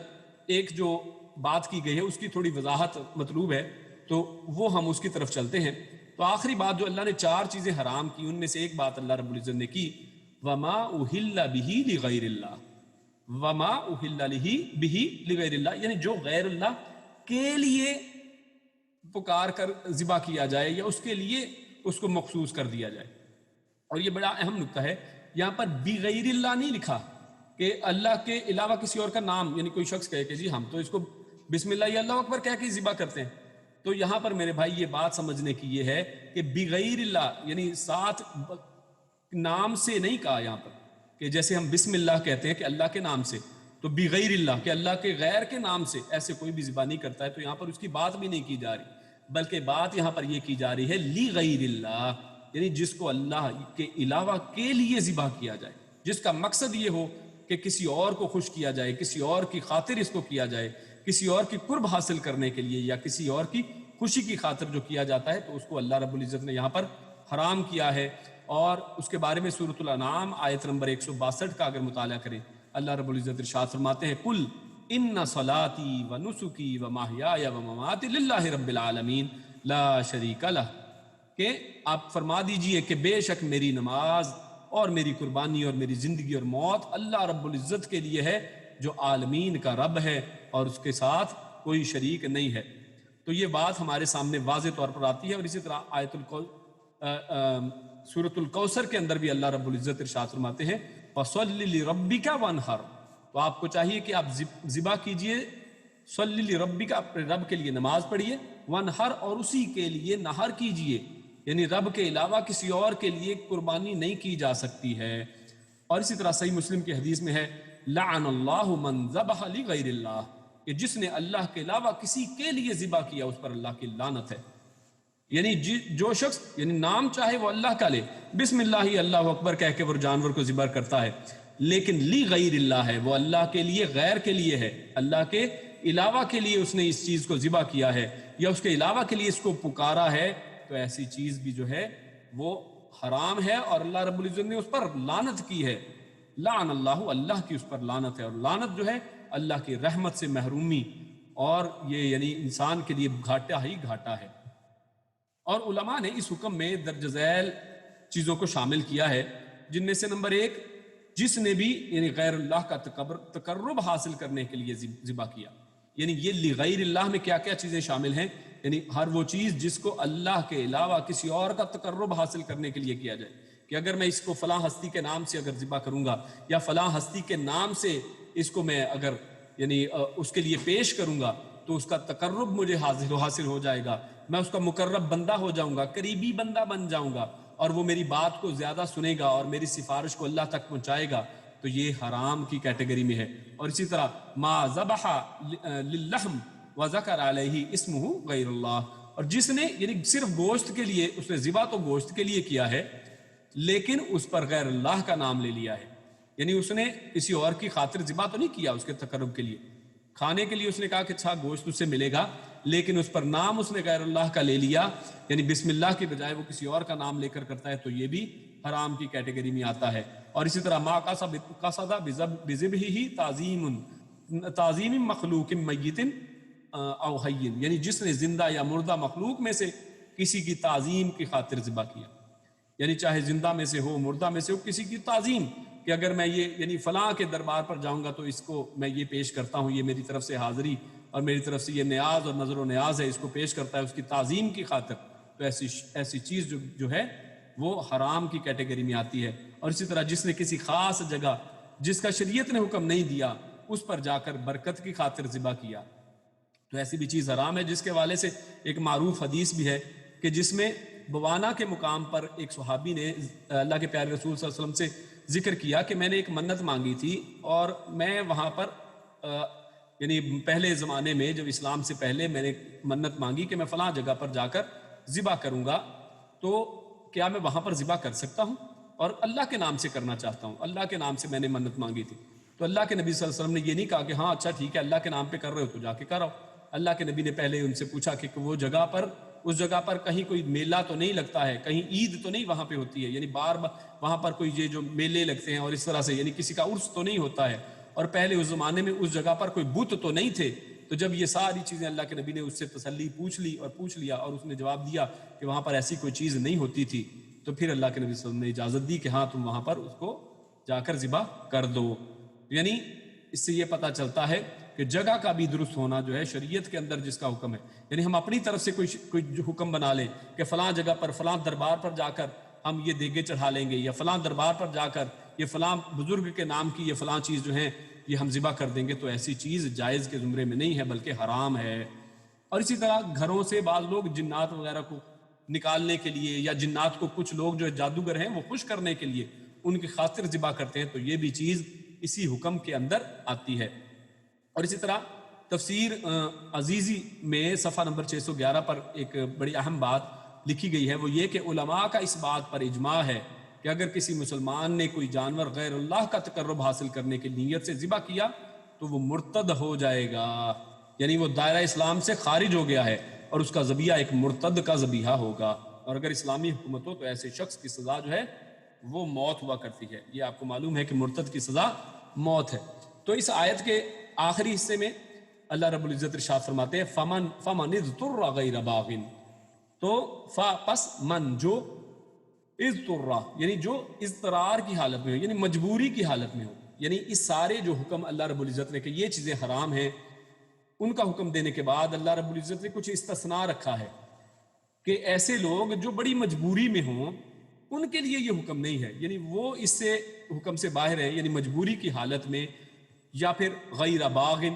ایک جو بات کی گئی ہے اس کی تھوڑی وضاحت مطلوب ہے، تو وہ ہم اس کی طرف چلتے ہیں۔ تو آخری بات جو اللہ نے 4 چیزیں حرام کی، ان میں سے ایک بات اللہ رب العزت نے کی، وَمَا أُحِلَّ بِهِ لِغَيْرِ اللَّهِ، وَمَا أُحِلَّ بِهِ لِغَيْرِ اللَّهِ، یعنی جو غیر اللہ کے لیے پکار کر ذبح کیا جائے یا اس کے لیے اس کو مخصوص کر دیا جائے۔ اور یہ بڑا اہم نکتہ ہے، یہاں پر بغیر اللہ نہیں لکھا کہ اللہ کے علاوہ کسی اور کا نام، یعنی کوئی شخص کہے کہ جی ہم تو اس کو بسم اللہ یا اللہ اکبر کہہ کے ذبح کرتے ہیں، تو یہاں پر میرے بھائی یہ بات سمجھنے کی یہ ہے کہ بغیر اللہ یعنی ساتھ نام سے نہیں کہا یہاں پر، کہ جیسے ہم بسم اللہ کہتے ہیں کہ اللہ کے نام سے، تو بغیر اللہ کہ اللہ کے غیر کے نام سے ایسے کوئی بھی ذبح نہیں کرتا ہے، تو یہاں پر اس کی بات بھی نہیں کی جا رہی، بلکہ بات یہاں پر یہ کی جا رہی ہے لغیر اللہ، یعنی جس کو اللہ کے علاوہ کے لیے ذبح کیا جائے، جس کا مقصد یہ ہو کہ کسی اور کو خوش کیا جائے، کسی اور کی خاطر اس کو کیا جائے، کسی اور کی قرب حاصل کرنے کے لیے یا کسی اور کی خوشی کی خاطر جو کیا جاتا ہے، تو اس کو اللہ رب العزت نے یہاں پر حرام کیا ہے۔ اور اس کے بارے میں سورۃ الانعام آیت نمبر 162 کا اگر مطالعہ کریں، اللہ رب العزت ارشاد فرماتے ہیں، قل ان صلاتی و نسکی و محیای و مماتی للہ رب العالمین لا شریک لہ، کہ آپ فرما دیجئے کہ بے شک میری نماز اور میری قربانی اور میری زندگی اور موت اللہ رب العزت کے لیے ہے جو عالمین کا رب ہے اور اس کے ساتھ کوئی شریک نہیں ہے۔ تو یہ بات ہمارے سامنے واضح طور پر آتی ہے۔ اور اسی طرح سورۃ الکوثر کے اندر بھی اللہ رب العزت ارشاد فرماتے ہیں فَصَلِّ لِرَبِّكَ وَانْحَرْ، تو آپ کو چاہیے کہ آپ ذبح کیجئے، صلی لربک، اپنے رب کے لیے نماز پڑھیے، وانحر، اور اسی کے لیے نہر کیجئے، یعنی رب کے علاوہ کسی اور کے لیے قربانی نہیں کی جا سکتی ہے۔ اور اسی طرح صحیح مسلم کی حدیث میں ہے لعن اللہ من ذبح لغیر اللہ، کہ جس نے اللہ کے علاوہ کسی کے لیے ذبح کیا اس پر اللہ کی لعنت ہے۔ یعنی جو شخص یعنی نام چاہے وہ اللہ کا لے، بسم اللہ اللہ اکبر کہہ کے وہ جانور کو ذبح کرتا ہے، لیکن لغیر اللہ ہے، وہ اللہ کے لیے غیر کے لیے ہے، اللہ کے علاوہ کے لیے اس نے اس چیز کو ذبح کیا ہے یا اس کے علاوہ کے لیے اس کو پکارا ہے، تو ایسی چیز بھی جو ہے وہ حرام ہے اور اللہ رب العزت نے اس پر لعنت کی ہے۔ لعن اللہ، اللہ کی اس پر لعنت ہے، اور لعنت جو ہے اللہ کی رحمت سے محرومی، اور یہ یعنی انسان کے لیے گھاٹا ہی گھاٹا ہے۔ اور علماء نے اس حکم میں درج ذیل چیزوں کو شامل کیا ہے، جن میں سے نمبر 1، جس نے بھی یعنی غیر اللہ کا تقرب حاصل کرنے کے لیے ذبح کیا، یعنی یہ لغیر اللہ میں کیا کیا چیزیں شامل ہیں، یعنی ہر وہ چیز جس کو اللہ کے علاوہ کسی اور کا تقرب حاصل کرنے کے لیے کیا جائے، کہ اگر میں اس کو فلاں ہستی کے نام سے اگر ذبح کروں گا یا فلاں ہستی کے نام سے اس کو میں اگر یعنی اس کے لیے پیش کروں گا تو اس کا تقرب مجھے حاصل ہو جائے گا، میں اس کا مقرب بندہ ہو جاؤں گا، قریبی بندہ بن جاؤں گا، اور وہ میری بات کو زیادہ سنے گا اور میری سفارش کو اللہ تک پہنچائے گا، تو یہ حرام کی کیٹیگری میں ہے۔ اور اسی طرح ما ذبح للحم وذکر علیہ اسمہ غیر اللہ، اور جس نے یعنی صرف گوشت کے لیے اس نے ذبح تو گوشت کے لیے کیا ہے لیکن اس پر غیر اللہ کا نام لے لیا ہے، یعنی اس نے کسی اور کی خاطر ذبح تو نہیں کیا اس کے تقرب کے لیے، کھانے کے لیے اس نے کہا کہ اچھا گوشت اس سے ملے گا، لیکن اس پر نام اس نے غیر اللہ کا لے لیا، یعنی بسم اللہ کی بجائے وہ کسی اور کا نام لے کر کرتا ہے، تو یہ بھی حرام کی کیٹیگری میں آتا ہے۔ اور اسی طرح ما قصد بذبحہ تعظیم مخلوق میت او حی، یعنی جس نے زندہ یا مردہ مخلوق میں سے کسی کی تعظیم کی خاطر ذبح کیا، یعنی چاہے زندہ میں سے ہو مردہ میں سے ہو، کسی کی تعظیم، کہ اگر میں یہ یعنی فلاں کے دربار پر جاؤں گا تو اس کو میں یہ پیش کرتا ہوں، یہ میری طرف سے حاضری اور میری طرف سے یہ نیاز اور نظر و نیاز ہے، اس کو پیش کرتا ہے اس کی تعظیم کی خاطر، تو ایسی چیز جو ہے وہ حرام کی کیٹیگری میں آتی ہے۔ اور اسی طرح جس نے کسی خاص جگہ جس کا شریعت نے حکم نہیں دیا اس پر جا کر برکت کی خاطر ذبح کیا تو ایسی بھی چیز حرام ہے. جس کے حوالے سے ایک معروف حدیث بھی ہے کہ جس میں بوانا کے مقام پر ایک صحابی نے اللہ کے پیارے رسول صلی اللہ علیہ وسلم سے ذکر کیا کہ میں نے ایک منت مانگی تھی اور میں وہاں پر یعنی پہلے زمانے میں جب اسلام سے پہلے میں نے منت مانگی کہ میں فلاں جگہ پر جا کر ذبح کروں گا تو کیا میں وہاں پر ذبح کر سکتا ہوں اور اللہ کے نام سے کرنا چاہتا ہوں, اللہ کے نام سے میں نے منت مانگی تھی. تو اللہ کے نبی صلی اللہ علیہ وسلم نے یہ نہیں کہا کہ ہاں اچھا ٹھیک ہے اللہ کے نام پہ کر رہے ہو تو جا کے کرو. اللہ کے نبی نے پہلے ان سے پوچھا کہ وہ جگہ پر اس جگہ پر کہیں کوئی میلہ تو نہیں لگتا ہے, کہیں عید تو نہیں وہاں پہ ہوتی ہے, یعنی بار وہاں پر کوئی یہ جو میلے لگتے ہیں اور اس طرح سے یعنی کسی کا عرس تو نہیں ہوتا ہے, اور پہلے اس زمانے میں اس جگہ پر کوئی بت تو نہیں تھے. تو جب یہ ساری چیزیں اللہ کے نبی نے اس سے تسلی پوچھ لیا اور اس نے جواب دیا کہ وہاں پر ایسی کوئی چیز نہیں ہوتی تھی, تو پھر اللہ کے نبی صلی اللہ علیہ وسلم نے اجازت دی کہ ہاں تم وہاں پر اس کو جا کر ذبح کر دو. یعنی اس سے یہ پتہ چلتا ہے کہ جگہ کا بھی درست ہونا جو ہے شریعت کے اندر جس کا حکم ہے, یعنی ہم اپنی طرف سے کوئی حکم بنا لیں کہ فلاں جگہ پر فلاں دربار پر جا کر ہم یہ دیگے چڑھا لیں گے, یا فلاں دربار پر جا کر یہ فلاں بزرگ کے نام کی یہ فلاں چیز جو ہے یہ ہم ذبح کر دیں گے, تو ایسی چیز جائز کے زمرے میں نہیں ہے بلکہ حرام ہے. اور اسی طرح گھروں سے بعض لوگ جنات وغیرہ کو نکالنے کے لیے یا جنات کو کچھ لوگ جو جادوگر ہیں وہ خوش کرنے کے لیے ان کی خاطر ذبح کرتے ہیں, تو یہ بھی چیز اسی حکم کے اندر آتی ہے. اور اسی طرح تفسیر عزیزی میں صفحہ نمبر 611 پر ایک بڑی اہم بات لکھی گئی ہے, وہ یہ کہ علماء کا اس بات پر اجماع ہے کہ اگر کسی مسلمان نے کوئی جانور غیر اللہ کا تقرب حاصل کرنے کی نیت سے ذبح کیا تو وہ مرتد ہو جائے گا, یعنی وہ دائرہ اسلام سے خارج ہو گیا ہے اور اس کا ذبیحہ ایک مرتد کا ذبیحہ ہوگا. اور اگر اسلامی حکومت ہو تو ایسے شخص کی سزا جو ہے وہ موت ہوا کرتی ہے. یہ آپ کو معلوم ہے کہ مرتد کی سزا موت ہے. تو اس آیت کے آخری حصے میں اللہ رب العزت ارشاد فرماتے ہیں فمن اضطر غیر باغ, تو پس من جو اضطر یعنی جو اضطرار کی حالت میں ہو, یعنی مجبوری کی حالت میں ہو, یعنی اس سارے جو حکم اللہ رب العزت نے کہ یہ چیزیں حرام ہیں ان کا حکم دینے کے بعد اللہ رب العزت نے کچھ استثناء رکھا ہے کہ ایسے لوگ جو بڑی مجبوری میں ہوں ان کے لیے یہ حکم نہیں ہے, یعنی وہ اس سے حکم سے باہر ہیں, یعنی مجبوری کی حالت میں یا پھر غیر باغن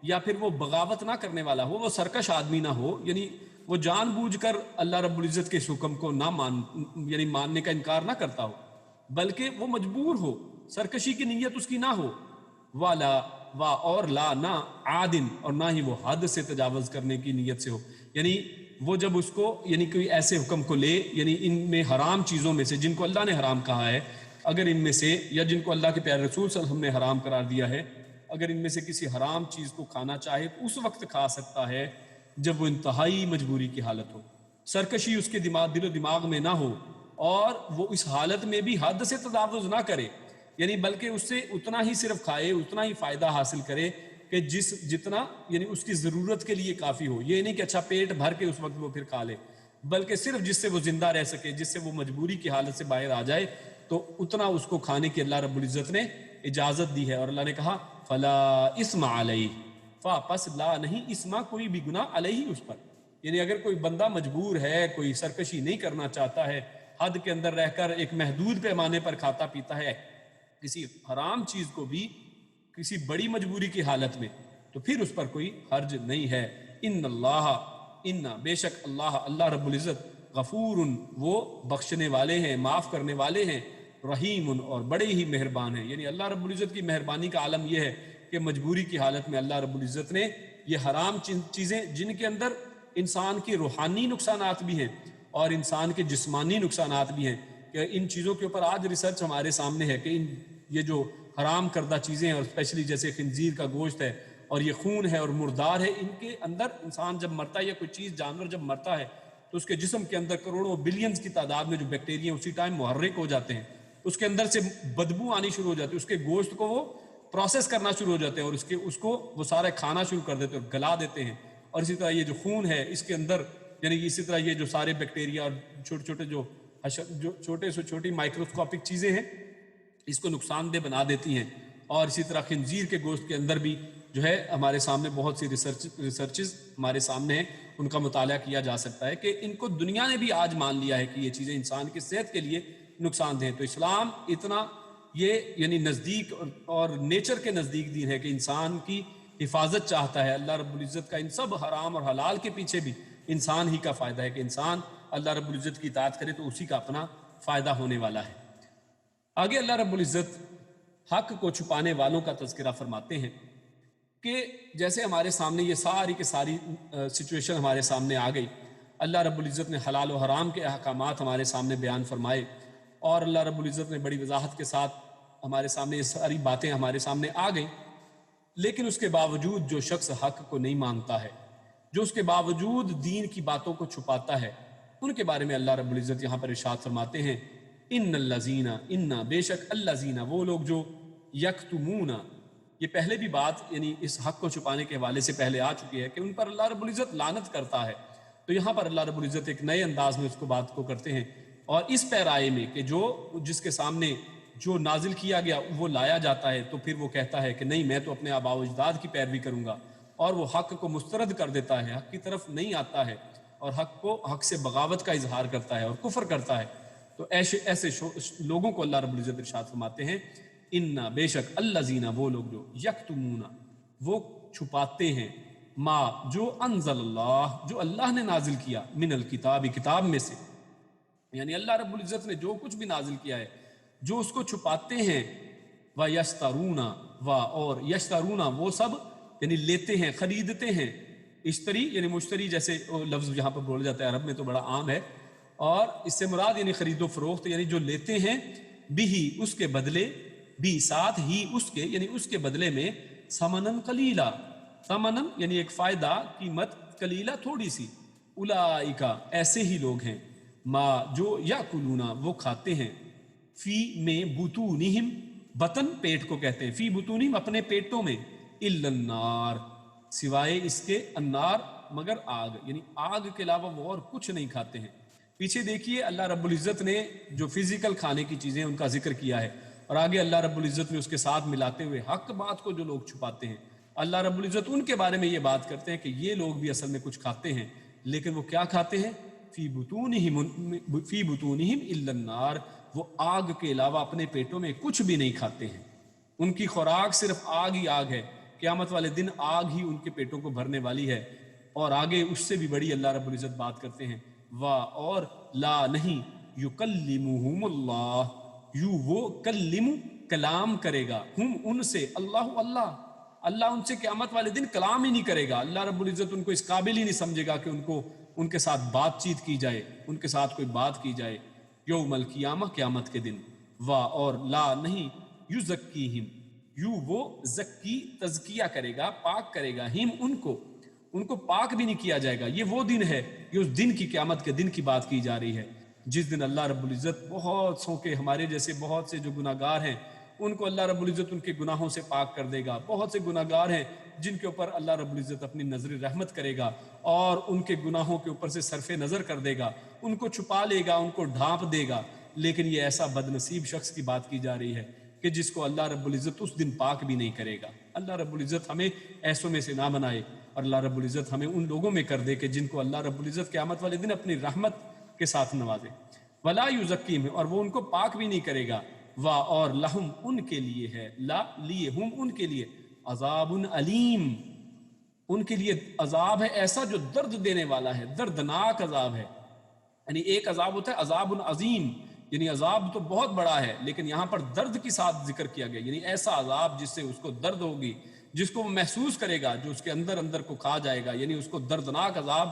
یا پھر وہ بغاوت نہ کرنے والا ہو, وہ سرکش آدمی نہ ہو, یعنی وہ جان بوجھ کر اللہ رب العزت کے اس حکم کو نہ یعنی ماننے کا انکار نہ کرتا ہو, بلکہ وہ مجبور ہو, سرکشی کی نیت اس کی نہ ہو, والا اور لا نہ عادن, اور نہ ہی وہ حد سے تجاوز کرنے کی نیت سے ہو, یعنی وہ جب اس کو یعنی کوئی ایسے حکم کو لے, یعنی ان میں حرام چیزوں میں سے جن کو اللہ نے حرام کہا ہے اگر ان میں سے, یا جن کو اللہ کے پیارے رسول صلی اللہ علیہ وسلم نے حرام قرار دیا ہے, اگر ان میں سے کسی حرام چیز کو کھانا چاہے تو اس وقت کھا سکتا ہے جب وہ انتہائی مجبوری کی حالت ہو, سرکشی اس کے دل و دماغ میں نہ ہو, اور وہ اس حالت میں بھی حد سے تجاوز نہ کرے, یعنی بلکہ اس سے اتنا ہی صرف کھائے, اتنا ہی فائدہ حاصل کرے کہ جتنا یعنی اس کی ضرورت کے لیے کافی ہو. یہ نہیں کہ اچھا پیٹ بھر کے اس وقت وہ پھر کھا لے, بلکہ صرف جس سے وہ زندہ رہ سکے, جس سے وہ مجبوری کی حالت سے باہر آ جائے, تو اتنا اس کو کھانے کی اللہ رب العزت نے اجازت دی ہے. اور اللہ نے کہا فلا اسم علیہ, پس لا نہیں اسما کوئی بھی گناہ علیہ اس پر, یعنی اگر کوئی بندہ مجبور ہے, کوئی سرکشی نہیں کرنا چاہتا ہے, حد کے اندر رہ کر ایک محدود پیمانے پر کھاتا پیتا ہے کسی حرام چیز کو بھی کسی بڑی مجبوری کی حالت میں, تو پھر اس پر کوئی حرج نہیں ہے. ان بے شک اللہ رب العزت غفور, وہ بخشنے والے ہیں, معاف کرنے والے ہیں, رحیم اور بڑے ہی مہربان ہیں. یعنی اللہ رب العزت کی مہربانی کا عالم یہ ہے کہ مجبوری کی حالت میں اللہ رب العزت نے یہ حرام چیزیں جن کے اندر انسان کی روحانی نقصانات بھی ہیں اور انسان کے جسمانی نقصانات بھی ہیں, کہ ان چیزوں کے اوپر آج ریسرچ ہمارے سامنے ہے کہ یہ جو حرام کردہ چیزیں ہیں, اور اسپیشلی جیسے خنزیر کا گوشت ہے اور یہ خون ہے اور مردار ہے, ان کے اندر انسان جب مرتا ہے یا کوئی چیز جانور جب مرتا ہے تو اس کے جسم کے اندر کروڑوں بلینز کی تعداد میں جو بیکٹیریا اسی ٹائم محرک ہو جاتے ہیں, اس کے اندر سے بدبو آنی شروع ہو جاتی ہے, اس کے گوشت کو وہ پروسیس کرنا شروع ہو جاتے ہیں اور اس کو وہ سارے کھانا شروع کر دیتے ہیں اور گلا دیتے ہیں. اور اسی طرح یہ جو خون ہے اس کے اندر یعنی اسی طرح یہ جو سارے بیکٹیریا اور چھوٹے چھوٹے جو چھوٹے سے چھوٹی مائکروسکوپک چیزیں ہیں اس کو نقصان دہ بنا دیتی ہیں. اور اسی طرح خنزیر کے گوشت کے اندر بھی جو ہے ہمارے سامنے بہت سی ریسرچز ہمارے سامنے ہیں, ان کا مطالعہ کیا جا سکتا ہے کہ ان کو دنیا نے بھی آج مان لیا ہے کہ یہ چیزیں انسان کی صحت کے لیے نقصان دہ. تو اسلام اتنا یہ یعنی نزدیک اور نیچر کے نزدیک دین ہے کہ انسان کی حفاظت چاہتا ہے. اللہ رب العزت کا ان سب حرام اور حلال کے پیچھے بھی انسان ہی کا فائدہ ہے کہ انسان اللہ رب العزت کی اطاعت کرے تو اسی کا اپنا فائدہ ہونے والا ہے. آگے اللہ رب العزت حق کو چھپانے والوں کا تذکرہ فرماتے ہیں کہ جیسے ہمارے سامنے یہ ساری کی ساری سچویشن ہمارے سامنے آ گئی. اللہ رب العزت نے حلال و حرام کے احکامات ہمارے سامنے بیان فرمائے اور اللہ رب العزت نے بڑی وضاحت کے ساتھ ہمارے سامنے یہ ساری باتیں ہمارے سامنے آ گئیں. لیکن اس کے باوجود جو شخص حق کو نہیں مانتا ہے، جو اس کے باوجود دین کی باتوں کو چھپاتا ہے، ان کے بارے میں اللہ رب العزت یہاں پر ارشاد فرماتے ہیں ان الذین ان بے شک الذین وہ لوگ جو یکتمون، یہ پہلے بھی بات یعنی اس حق کو چھپانے کے حوالے سے پہلے آ چکی ہے کہ ان پر اللہ رب العزت لعنت کرتا ہے. تو یہاں پر اللہ رب العزت ایک نئے انداز میں اس کو بات کو کرتے ہیں اور اس پیرائے میں کہ جس کے سامنے جو نازل کیا گیا وہ لایا جاتا ہے تو پھر وہ کہتا ہے کہ نہیں میں تو اپنے آباء و اجداد کی پیروی کروں گا، اور وہ حق کو مسترد کر دیتا ہے، حق کی طرف نہیں آتا ہے اور حق سے بغاوت کا اظہار کرتا ہے اور کفر کرتا ہے. تو ایسے لوگوں کو اللہ رب العزت ارشاد فرماتے ہیں ان بے شک الذین وہ لوگ جو یکتمون وہ چھپاتے ہیں ما جو انزل اللہ جو اللہ نے نازل کیا من الکتاب کتاب میں سے، یعنی اللہ رب العزت نے جو کچھ بھی نازل کیا ہے جو اس کو چھپاتے ہیں. وَيَشْتَرُونَ اور یشترون وہ سب یعنی لیتے ہیں خریدتے ہیں. اشتری یعنی مشتری جیسے لفظ یہاں پر بولا جاتا ہے عرب میں تو بڑا عام ہے، اور اس سے مراد یعنی خرید و فروخت یعنی جو لیتے ہیں بھی اس کے بدلے بھی ساتھ ہی اس کے یعنی اس کے بدلے میں ثمنن قلیلا، ثمنن یعنی ایک فائدہ قیمت، قلیلا تھوڑی سی. اولئک ایسے ہی لوگ ہیں ما جو یاکلون وہ کھاتے ہیں فی میں بطونہم بطن پیٹ کو کہتے ہیں، فی بطونہم اپنے پیٹوں میں، الا النار سوائے اس کے، النار مگر آگ، یعنی آگ کے علاوہ وہ اور کچھ نہیں کھاتے ہیں. پیچھے دیکھیے اللہ رب العزت نے جو فزیکل کھانے کی چیزیں ان کا ذکر کیا ہے اور آگے اللہ رب العزت نے اس کے ساتھ ملاتے ہوئے حق بات کو جو لوگ چھپاتے ہیں اللہ رب العزت ان کے بارے میں یہ بات کرتے ہیں کہ یہ لوگ بھی اصل میں کچھ کھاتے ہیں، لیکن وہ کیا کھاتے ہیں؟ فی بطونہم الا النار، وہ آگ کے علاوہ اپنے پیٹوں میں کچھ بھی نہیں کھاتے ہیں. ان کی خوراک صرف آگ ہی آگ ہے، قیامت والے دن آگ ہی ان کے پیٹوں کو بھرنے والی ہے. اور آگے اس سے بھی بڑی اللہ رب العزت بات کرتے ہیں اور لا نہیں یکلمہم اللہ وہ کلم کلام کرے گا ہم ان سے اللہ ان سے قیامت والے دن کلام ہی نہیں کرے گا. اللہ رب العزت ان کو اس قابل ہی نہیں سمجھے گا کہ ان کے ساتھ بات چیت کی جائے، ان کے ساتھ کوئی بات کی جائے یوم القیامہ قیامت کے دن. اور لا نہیں یزکیہم وہ زکی تزکیہ کرے گا، پاک کرے گا، ہم ان کو پاک بھی نہیں کیا جائے گا. یہ وہ دن ہے، یہ اس دن کی قیامت کے دن کی بات کی جا رہی ہے جس دن اللہ رب العزت بہت سو کے ہمارے جیسے بہت سے جو گناہگار ہیں ان کو اللہ رب العزت ان کے گناہوں سے پاک کر دے گا. بہت سے گناہگار ہیں جن کے اوپر اللہ رب العزت اپنی نظر رحمت کرے گا اور ان کے گناہوں کے اوپر سے صرف نظر کر دے گا، ان کو چھپا لے گا، ان کو ڈھانپ دے گا. لیکن یہ ایسا بد نصیب شخص کی بات کی جا رہی ہے کہ جس کو اللہ رب العزت اس دن پاک بھی نہیں کرے گا. اللہ رب العزت ہمیں ایسوں میں سے نہ بنائے اور اللہ رب العزت ہمیں ان لوگوں میں کر دے کہ جن کو اللہ رب العزت قیامت والے دن اپنی رحمت کے ساتھ نوازے. ولا یزکیہم اور وہ ان کو پاک بھی نہیں کرے گا. اور لہم ان کے لیے ہے، لا لیے ہم ان کے لیے عذاب علیم ان کے لیے عذاب ہے ایسا جو درد دینے والا ہے، دردناک عذاب ہے. یعنی ایک عذاب ہوتا ہے عذاب عظیم، یعنی عذاب تو بہت بڑا ہے لیکن یہاں پر درد کے ساتھ ذکر کیا گیا، یعنی ایسا عذاب جس سے اس کو درد ہوگی، جس کو وہ محسوس کرے گا، جو اس کے اندر کو کھا جائے گا، یعنی اس کو دردناک عذاب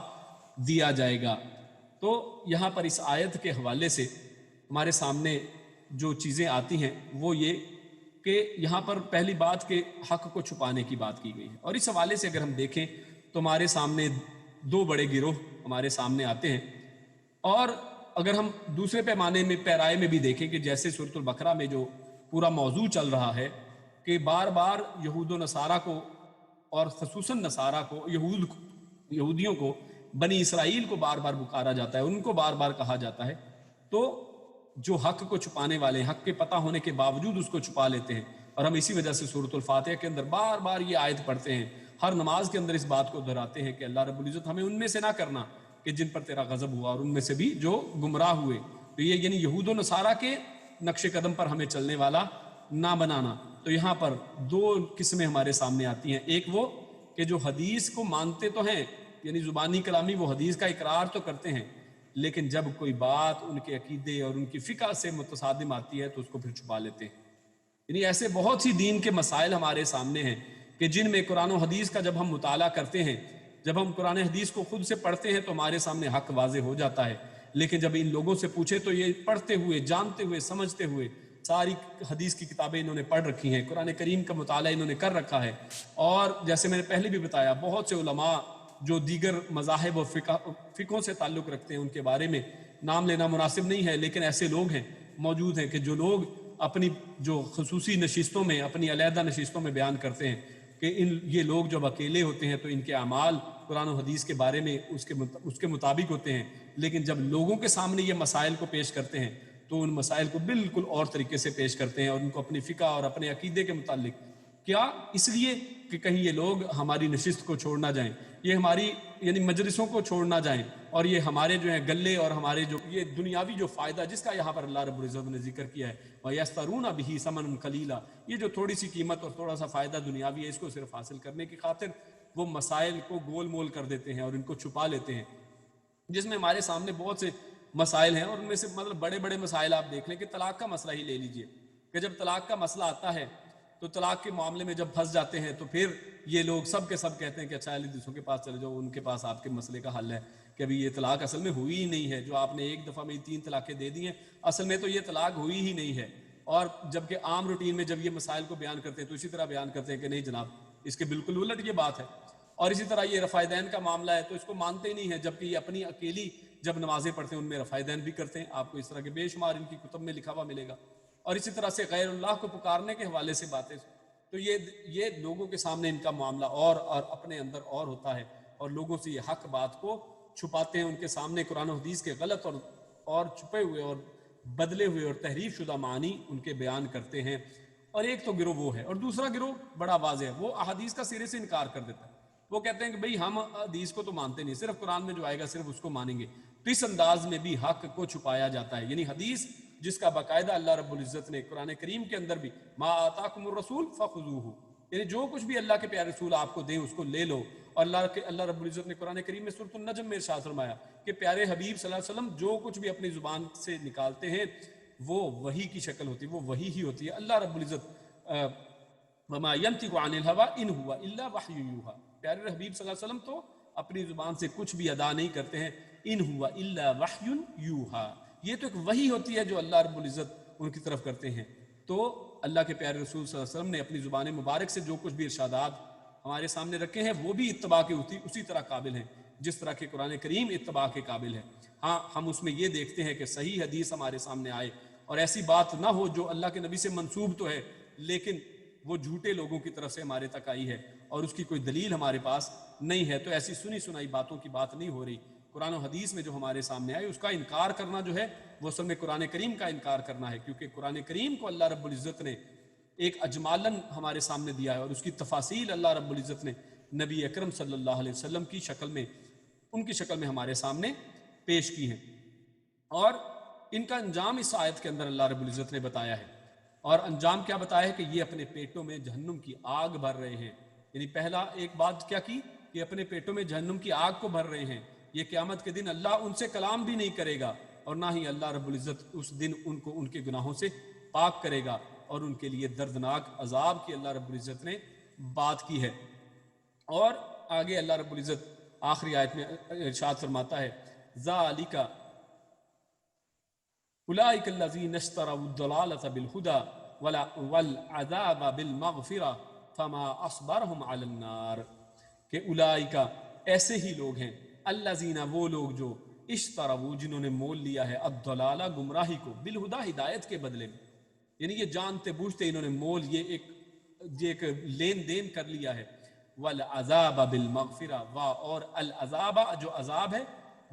دیا جائے گا. تو یہاں پر اس آیت کے حوالے سے ہمارے سامنے جو چیزیں آتی ہیں وہ یہ کہ یہاں پر پہلی بات کہ حق کو چھپانے کی بات کی گئی ہے. اور اس حوالے سے اگر ہم دیکھیں تو ہمارے سامنے دو بڑے گروہ ہمارے سامنے آتے ہیں. اور اگر ہم دوسرے پیمانے میں پیرائے میں بھی دیکھیں کہ جیسے سورۃ البقرہ میں جو پورا موضوع چل رہا ہے کہ بار بار یہود و نصارہ کو اور خصوصاً نصارہ کو یہودیوں کو بنی اسرائیل کو بار بار پکارا جاتا ہے، ان کو بار بار کہا جاتا ہے، تو جو حق کو چھپانے والے حق کے پتہ ہونے کے باوجود اس کو چھپا لیتے ہیں. اور ہم اسی وجہ سے سورۃ الفاتحہ کے اندر بار بار یہ آیت پڑھتے ہیں، ہر نماز کے اندر اس بات کو دہراتے ہیں کہ اللہ رب العزت ہمیں ان میں سے نہ کرنا کہ جن پر تیرا غضب ہوا اور ان میں سے بھی جو گمراہ ہوئے. تو یہ یعنی یہود و نصارہ کے نقش قدم پر ہمیں چلنے والا نہ بنانا۔ تو یہاں پر دو قسمیں ہمارے سامنے آتی ہیں، ایک وہ کہ جو حدیث کو مانتے تو ہیں، یعنی زبانی کلامی وہ حدیث کا اقرار تو کرتے ہیں، لیکن جب کوئی بات ان کے عقیدے اور ان کی فقہ سے متصادم آتی ہے تو اس کو پھر چھپا لیتے ہیں۔ یعنی ایسے بہت سی دین کے مسائل ہمارے سامنے ہیں کہ جن میں قرآن و حدیث کا جب ہم مطالعہ کرتے ہیں، جب ہم قرآن حدیث کو خود سے پڑھتے ہیں تو ہمارے سامنے حق واضح ہو جاتا ہے، لیکن جب ان لوگوں سے پوچھے تو یہ پڑھتے ہوئے، جانتے ہوئے، سمجھتے ہوئے، ساری حدیث کی کتابیں انہوں نے پڑھ رکھی ہیں، قرآن کریم کا مطالعہ انہوں نے کر رکھا ہے، اور جیسے میں نے پہلے بھی بتایا بہت سے علماء جو دیگر مذاہب اور فقہوں سے تعلق رکھتے ہیں، ان کے بارے میں نام لینا مناسب نہیں ہے، لیکن ایسے لوگ ہیں موجود ہیں کہ جو لوگ اپنی جو خصوصی نشستوں میں، اپنی علیحدہ نشستوں میں بیان کرتے ہیں کہ یہ لوگ جب اکیلے ہوتے ہیں تو ان کے اعمال قرآن و حدیث کے بارے میں اس کے مطابق ہوتے ہیں، لیکن جب لوگوں کے سامنے یہ مسائل کو پیش کرتے ہیں تو ان مسائل کو بالکل اور طریقے سے پیش کرتے ہیں، اور ان کو اپنی فقہ اور اپنے عقیدے کے متعلق، کیا اس لیے کہ کہیں یہ لوگ ہماری نشست کو چھوڑ نہ جائیں، یہ ہماری یعنی مجلسوں کو چھوڑ نہ جائیں، اور یہ ہمارے جو ہیں گلے اور ہمارے جو یہ دنیاوی جو فائدہ جس کا یہاں پر اللہ رب العزت نے ذکر کیا ہے، وَيَسْتَرُونَ بِهِ ثَمَنًا قَلِيلًا، یہ جو تھوڑی سی قیمت اور تھوڑا سا فائدہ دنیاوی ہے، اس کو صرف حاصل کرنے کی خاطر وہ مسائل کو گول مول کر دیتے ہیں اور ان کو چھپا لیتے ہیں، جس میں ہمارے سامنے بہت سے مسائل ہیں، اور ان میں سے مطلب بڑے بڑے مسائل آپ دیکھ لیں کہ طلاق کا مسئلہ ہی لے لیجئے کہ جب طلاق کا مسئلہ آتا ہے تو طلاق کے معاملے میں جب پھنس جاتے ہیں تو پھر یہ لوگ سب کے سب کہتے ہیں کہ اچھا علی دوسروں کے پاس چلے جاؤ، ان کے پاس آپ کے مسئلے کا حل ہے کہ ابھی یہ طلاق اصل میں ہوئی ہی نہیں ہے، جو آپ نے ایک دفعہ میں 3 طلاقیں دے دی ہیں اصل میں تو یہ طلاق ہوئی ہی نہیں ہے، اور جبکہ عام روٹین میں جب یہ مسائل کو بیان کرتے ہیں تو اسی طرح بیان کرتے ہیں کہ نہیں جناب اس کے بالکل الٹ یہ بات ہے، اور اسی طرح یہ رفع دین کا معاملہ ہے تو اس کو مانتے ہی نہیں ہے، جبکہ یہ اپنی اکیلی جب نمازیں پڑھتے ہیں ان میں رفع دین بھی کرتے ہیں، آپ کو اس طرح کے بے شمار ان کی کتب میں لکھا ہوا ملے گا، اور اسی طرح سے غیر اللہ کو پکارنے کے حوالے سے باتیں، تو یہ لوگوں کے سامنے ان کا معاملہ اور اپنے اندر اور ہوتا ہے، اور لوگوں سے یہ حق بات کو چھپاتے ہیں، ان کے سامنے قرآن و حدیث کے غلط اور چھپے ہوئے اور بدلے ہوئے اور تحریف شدہ معنی ان کے بیان کرتے ہیں، اور ایک تو گروہ وہ ہے، اور دوسرا گروہ بڑا واضح ہے، وہ احادیث کا سرے سے انکار کر دیتا ہے، وہ کہتے ہیں کہ بھئی ہم حدیث کو تو مانتے نہیں، صرف قرآن میں جو آئے گا صرف اس کو مانیں گے، تو اس انداز میں بھی حق کو چھپایا جاتا ہے، یعنی حدیث جس کا باقاعدہ اللہ رب العزت نے قرآن کریم کے اندر بھی ما آتاکم الرسول فخذوہ، یعنی جو کچھ بھی اللہ کے پیارے رسول آپ کو دیں اس کو لے لو، اور اللہ رب العزت نے قرآن کریم میں سورۃ النجم میں ارشاد فرمایا کہ پیارے حبیب صلی اللہ علیہ وسلم جو کچھ بھی اپنی زبان سے نکالتے ہیں وہ وحی کی شکل ہوتی ہے، وہ وحی ہی ہوتی ہے، اللہ رب العزت وما ينطق عن الهوى ان هو الا وحی یوحى، پیارے حبیب صلی اللہ علیہ وسلم تو اپنی زبان سے کچھ بھی ادا نہیں کرتے ہیں، ان هو الا وحی یوحى، یہ تو ایک وحی ہوتی ہے جو اللہ رب العزت ان کی طرف کرتے ہیں، تو اللہ کے پیارے رسول صلی اللہ علیہ وسلم نے اپنی زبان مبارک سے جو کچھ بھی ارشادات ہمارے سامنے رکھے ہیں وہ بھی اتباع کے اسی طرح قابل ہیں جس طرح کہ قرآن کریم اتباع کے قابل ہے، ہاں ہم اس میں یہ دیکھتے ہیں کہ صحیح حدیث ہمارے سامنے آئے اور ایسی بات نہ ہو جو اللہ کے نبی سے منسوب تو ہے لیکن وہ جھوٹے لوگوں کی طرف سے ہمارے تک آئی ہے اور اس کی کوئی دلیل ہمارے پاس نہیں ہے، تو ایسی سنی سنائی باتوں کی بات نہیں ہو رہی، قرآن و حدیث میں جو ہمارے سامنے آئے اس کا انکار کرنا جو ہے وہ اصل میں قرآن کریم کا انکار کرنا ہے، کیونکہ قرآن کریم کو اللہ رب العزت نے ایک اجمالاً ہمارے سامنے دیا ہے اور اس کی تفاصیل اللہ رب العزت نے نبی اکرم صلی اللہ علیہ وسلم کی شکل میں ان کی شکل میں ہمارے سامنے پیش کی ہیں، اور ان کا انجام اس آیت کے اندر اللہ رب العزت نے بتایا ہے، اور انجام کیا بتایا ہے کہ یہ اپنے پیٹوں میں جہنم کی آگ بھر رہے ہیں، یعنی پہلا ایک بات کیا کی کہ اپنے پیٹوں میں جہنم کی آگ کو بھر رہے ہیں، یہ قیامت کے دن اللہ ان سے کلام بھی نہیں کرے گا اور نہ ہی اللہ رب العزت اس دن ان کو ان کے گناہوں سے پاک کرے گا، اور ان کے لیے دردناک عذاب کی اللہ رب العزت نے بات کی ہے، اور آگے اللہ رب العزت آخری آیت میں ارشاد فرماتا ہے ذالک اولئک الذین اشتروا الضلالۃ بالہدی والعذاب بالمغفرہ فما اصبرهم علی النار، کہ اولئک ایسے ہی لوگ ہیں، الذین وہ لوگ جو اشتروا جنہوں نے مول لیا ہے الضلالہ گمراہی کو بالہدی ہدایت کے بدلے میں، یعنی یہ جانتے بوجھتے انہوں نے مول یہ ایک لین دین کر لیا ہے، والعذاب بالمغفرہ اور العذاب جو عذاب ہے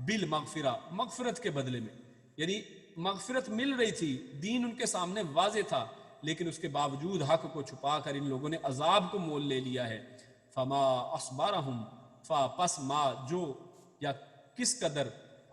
بالمغفرہ مغفرت کے بدلے میں، یعنی مغفرت مل رہی تھی، دین ان کے سامنے واضح تھا لیکن اس کے باوجود حق کو چھپا کر ان لوگوں نے عذاب کو مول لے لیا ہے، فما اصبرہم پس ما جو یا کس قدر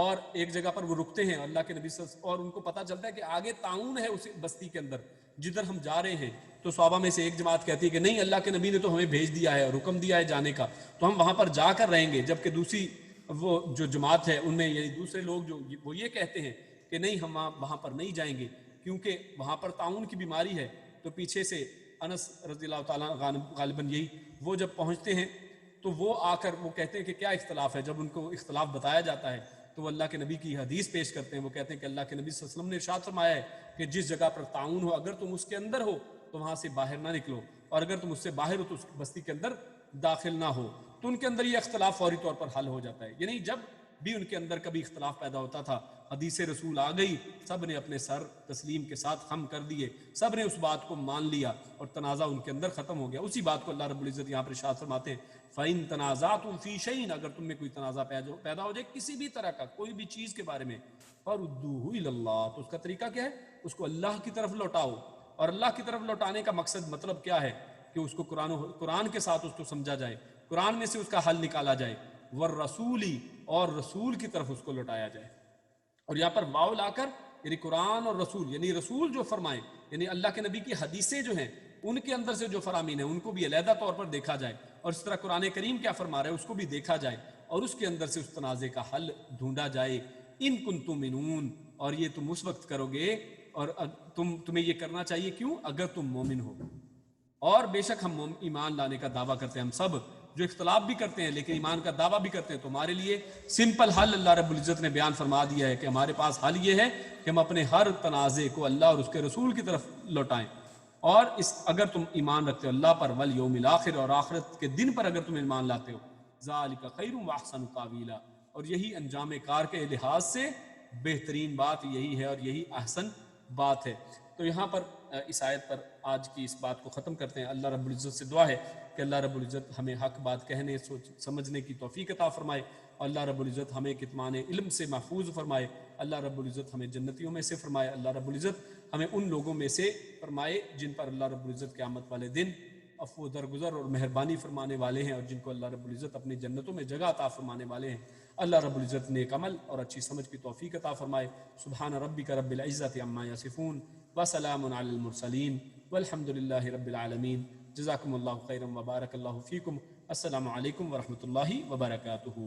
اور ایک جگہ پر وہ رکتے ہیں اللہ کے نبی صلی اللہ علیہ وسلم، اور ان کو پتہ چلتا ہے کہ آگے طاعون ہے اس بستی کے اندر جدھر ہم جا رہے ہیں. تو صحابہ میں سے ایک جماعت کہتی ہے کہ نہیں، اللہ کے نبی نے تو ہمیں بھیج دیا ہے اور حکم دیا ہے جانے کا، تو ہم وہاں پر جا کر رہیں گے. جبکہ دوسری وہ جو جماعت ہے ان میں یعنی دوسرے لوگ جو وہ یہ کہتے ہیں کہ نہیں، ہم وہاں پر نہیں جائیں گے کیونکہ وہاں پر طاعون کی بیماری ہے. تو پیچھے سے انس رضی اللہ تعالیٰ غالباً یہی وہ جب پہنچتے ہیں تو وہ آ کر وہ کہتے ہیں کہ کیا اختلاف ہے. جب ان کو اختلاف بتایا جاتا ہے تو وہ اللہ کے نبی کی حدیث پیش کرتے ہیں. وہ کہتے ہیں کہ اللہ کے نبی صلی اللہ علیہ وسلم نے ارشاد فرمایا ہے کہ جس جگہ پر طاعون ہو اگر تم اس کے اندر ہو تو وہاں سے باہر نہ نکلو، اور اگر تم اس سے باہر ہو تو اس بستی کے اندر داخل نہ ہو. تو ان کے اندر یہ اختلاف فوری طور پر حل ہو جاتا ہے. یعنی جب بھی ان کے اندر کبھی اختلاف پیدا ہوتا تھا، حدیث رسول آ گئی، سب نے اپنے سر تسلیم کے ساتھ خم کر دیے، سب نے اس بات کو مان لیا اور تنازع ان کے اندر ختم ہو گیا. اسی بات کو اللہ رب العزت یہاں پر ارشاد فرماتے ہیں فَإِن تَنَازَعْتُمْ فِي شَيْءٍ، اگر تم میں کوئی تنازع پیدا ہو جائے کسی بھی طرح کا، کوئی بھی چیز کے بارے میں، فَرُدُّوهُ إِلَى اللَّهِ، تو اس کا طریقہ کیا ہے؟ اس کو اللہ کی طرف لوٹاؤ. اور اللہ کی طرف لوٹانے کا مقصد مطلب کیا ہے؟ کہ اس کو قرآن کے ساتھ اس کو سمجھا جائے، قرآن میں سے اس کا حل نکالا جائے، والرسولی، اور رسول کی طرف اس کو لوٹایا جائے. اور یہاں پر واو لا کر یعنی قرآن اور رسول، یعنی رسول جو فرمائیں، یعنی اللہ کے نبی کی حدیثیں جو ہیں ان کے اندر سے جو فرامین ہیں ان کو بھی علیحدہ طور پر دیکھا جائے، اور اس طرح قرآن کریم کیا فرما رہا ہے اس کو بھی دیکھا جائے، اور اس کے اندر سے اس تنازع کا حل ڈھونڈا جائے. ان کنتم مؤمنون، اور یہ تم اس وقت کرو گے، اور تمہیں یہ کرنا چاہیے کیوں؟ اگر تم مومن ہو. اور بے شک ہم ایمان لانے کا دعویٰ کرتے ہیں، ہم سب جو اختلاف بھی کرتے ہیں لیکن ایمان کا دعویٰ بھی کرتے ہیں، تو ہمارے لیے سمپل حل اللہ رب العزت نے بیان فرما دیا ہے کہ ہمارے پاس حل یہ ہے کہ ہم اپنے ہر تنازع کو اللہ اور اس کے رسول کی طرف لوٹائیں. اور اگر تم ایمان رکھتے ہو اللہ پر والیوم الاخر، اور آخرت کے دن پر اگر تم ایمان لاتے ہو، ذالک خیر واحسن تاویلا، اور یہی انجام کار کے لحاظ سے بہترین بات یہی ہے اور یہی احسن بات ہے. تو یہاں پر اس آیت پر آج کی اس بات کو ختم کرتے ہیں. اللہ رب العزت سے دعا ہے کہ اللہ رب العزت ہمیں حق بات کہنے سمجھنے کی توفیق عطا فرمائے، اور اللہ رب العزت ہمیں کتمان علم سے محفوظ فرمائے. اللہ رب العزت ہمیں جنتیوں میں سے فرمائے. اللہ رب العزت ہمیں ان لوگوں میں سے فرمائے جن پر اللہ رب العزت قیامت والے دن عفو درگزر اور مہربانی فرمانے والے ہیں، اور جن کو اللہ رب العزت اپنی جنتوں میں جگہ عطا فرمانے والے ہیں. اللہ رب العزت نیک عمل اور اچھی سمجھ کی توفیق عطا فرمائے. سبحان ربک رب العزت عما یصفون وسلام علی المرسلین والحمد للہ رب العالمین. جزاکم اللہ خیرا وبارک اللہ فیکم. السلام علیکم ورحمۃ اللہ وبرکاتہ.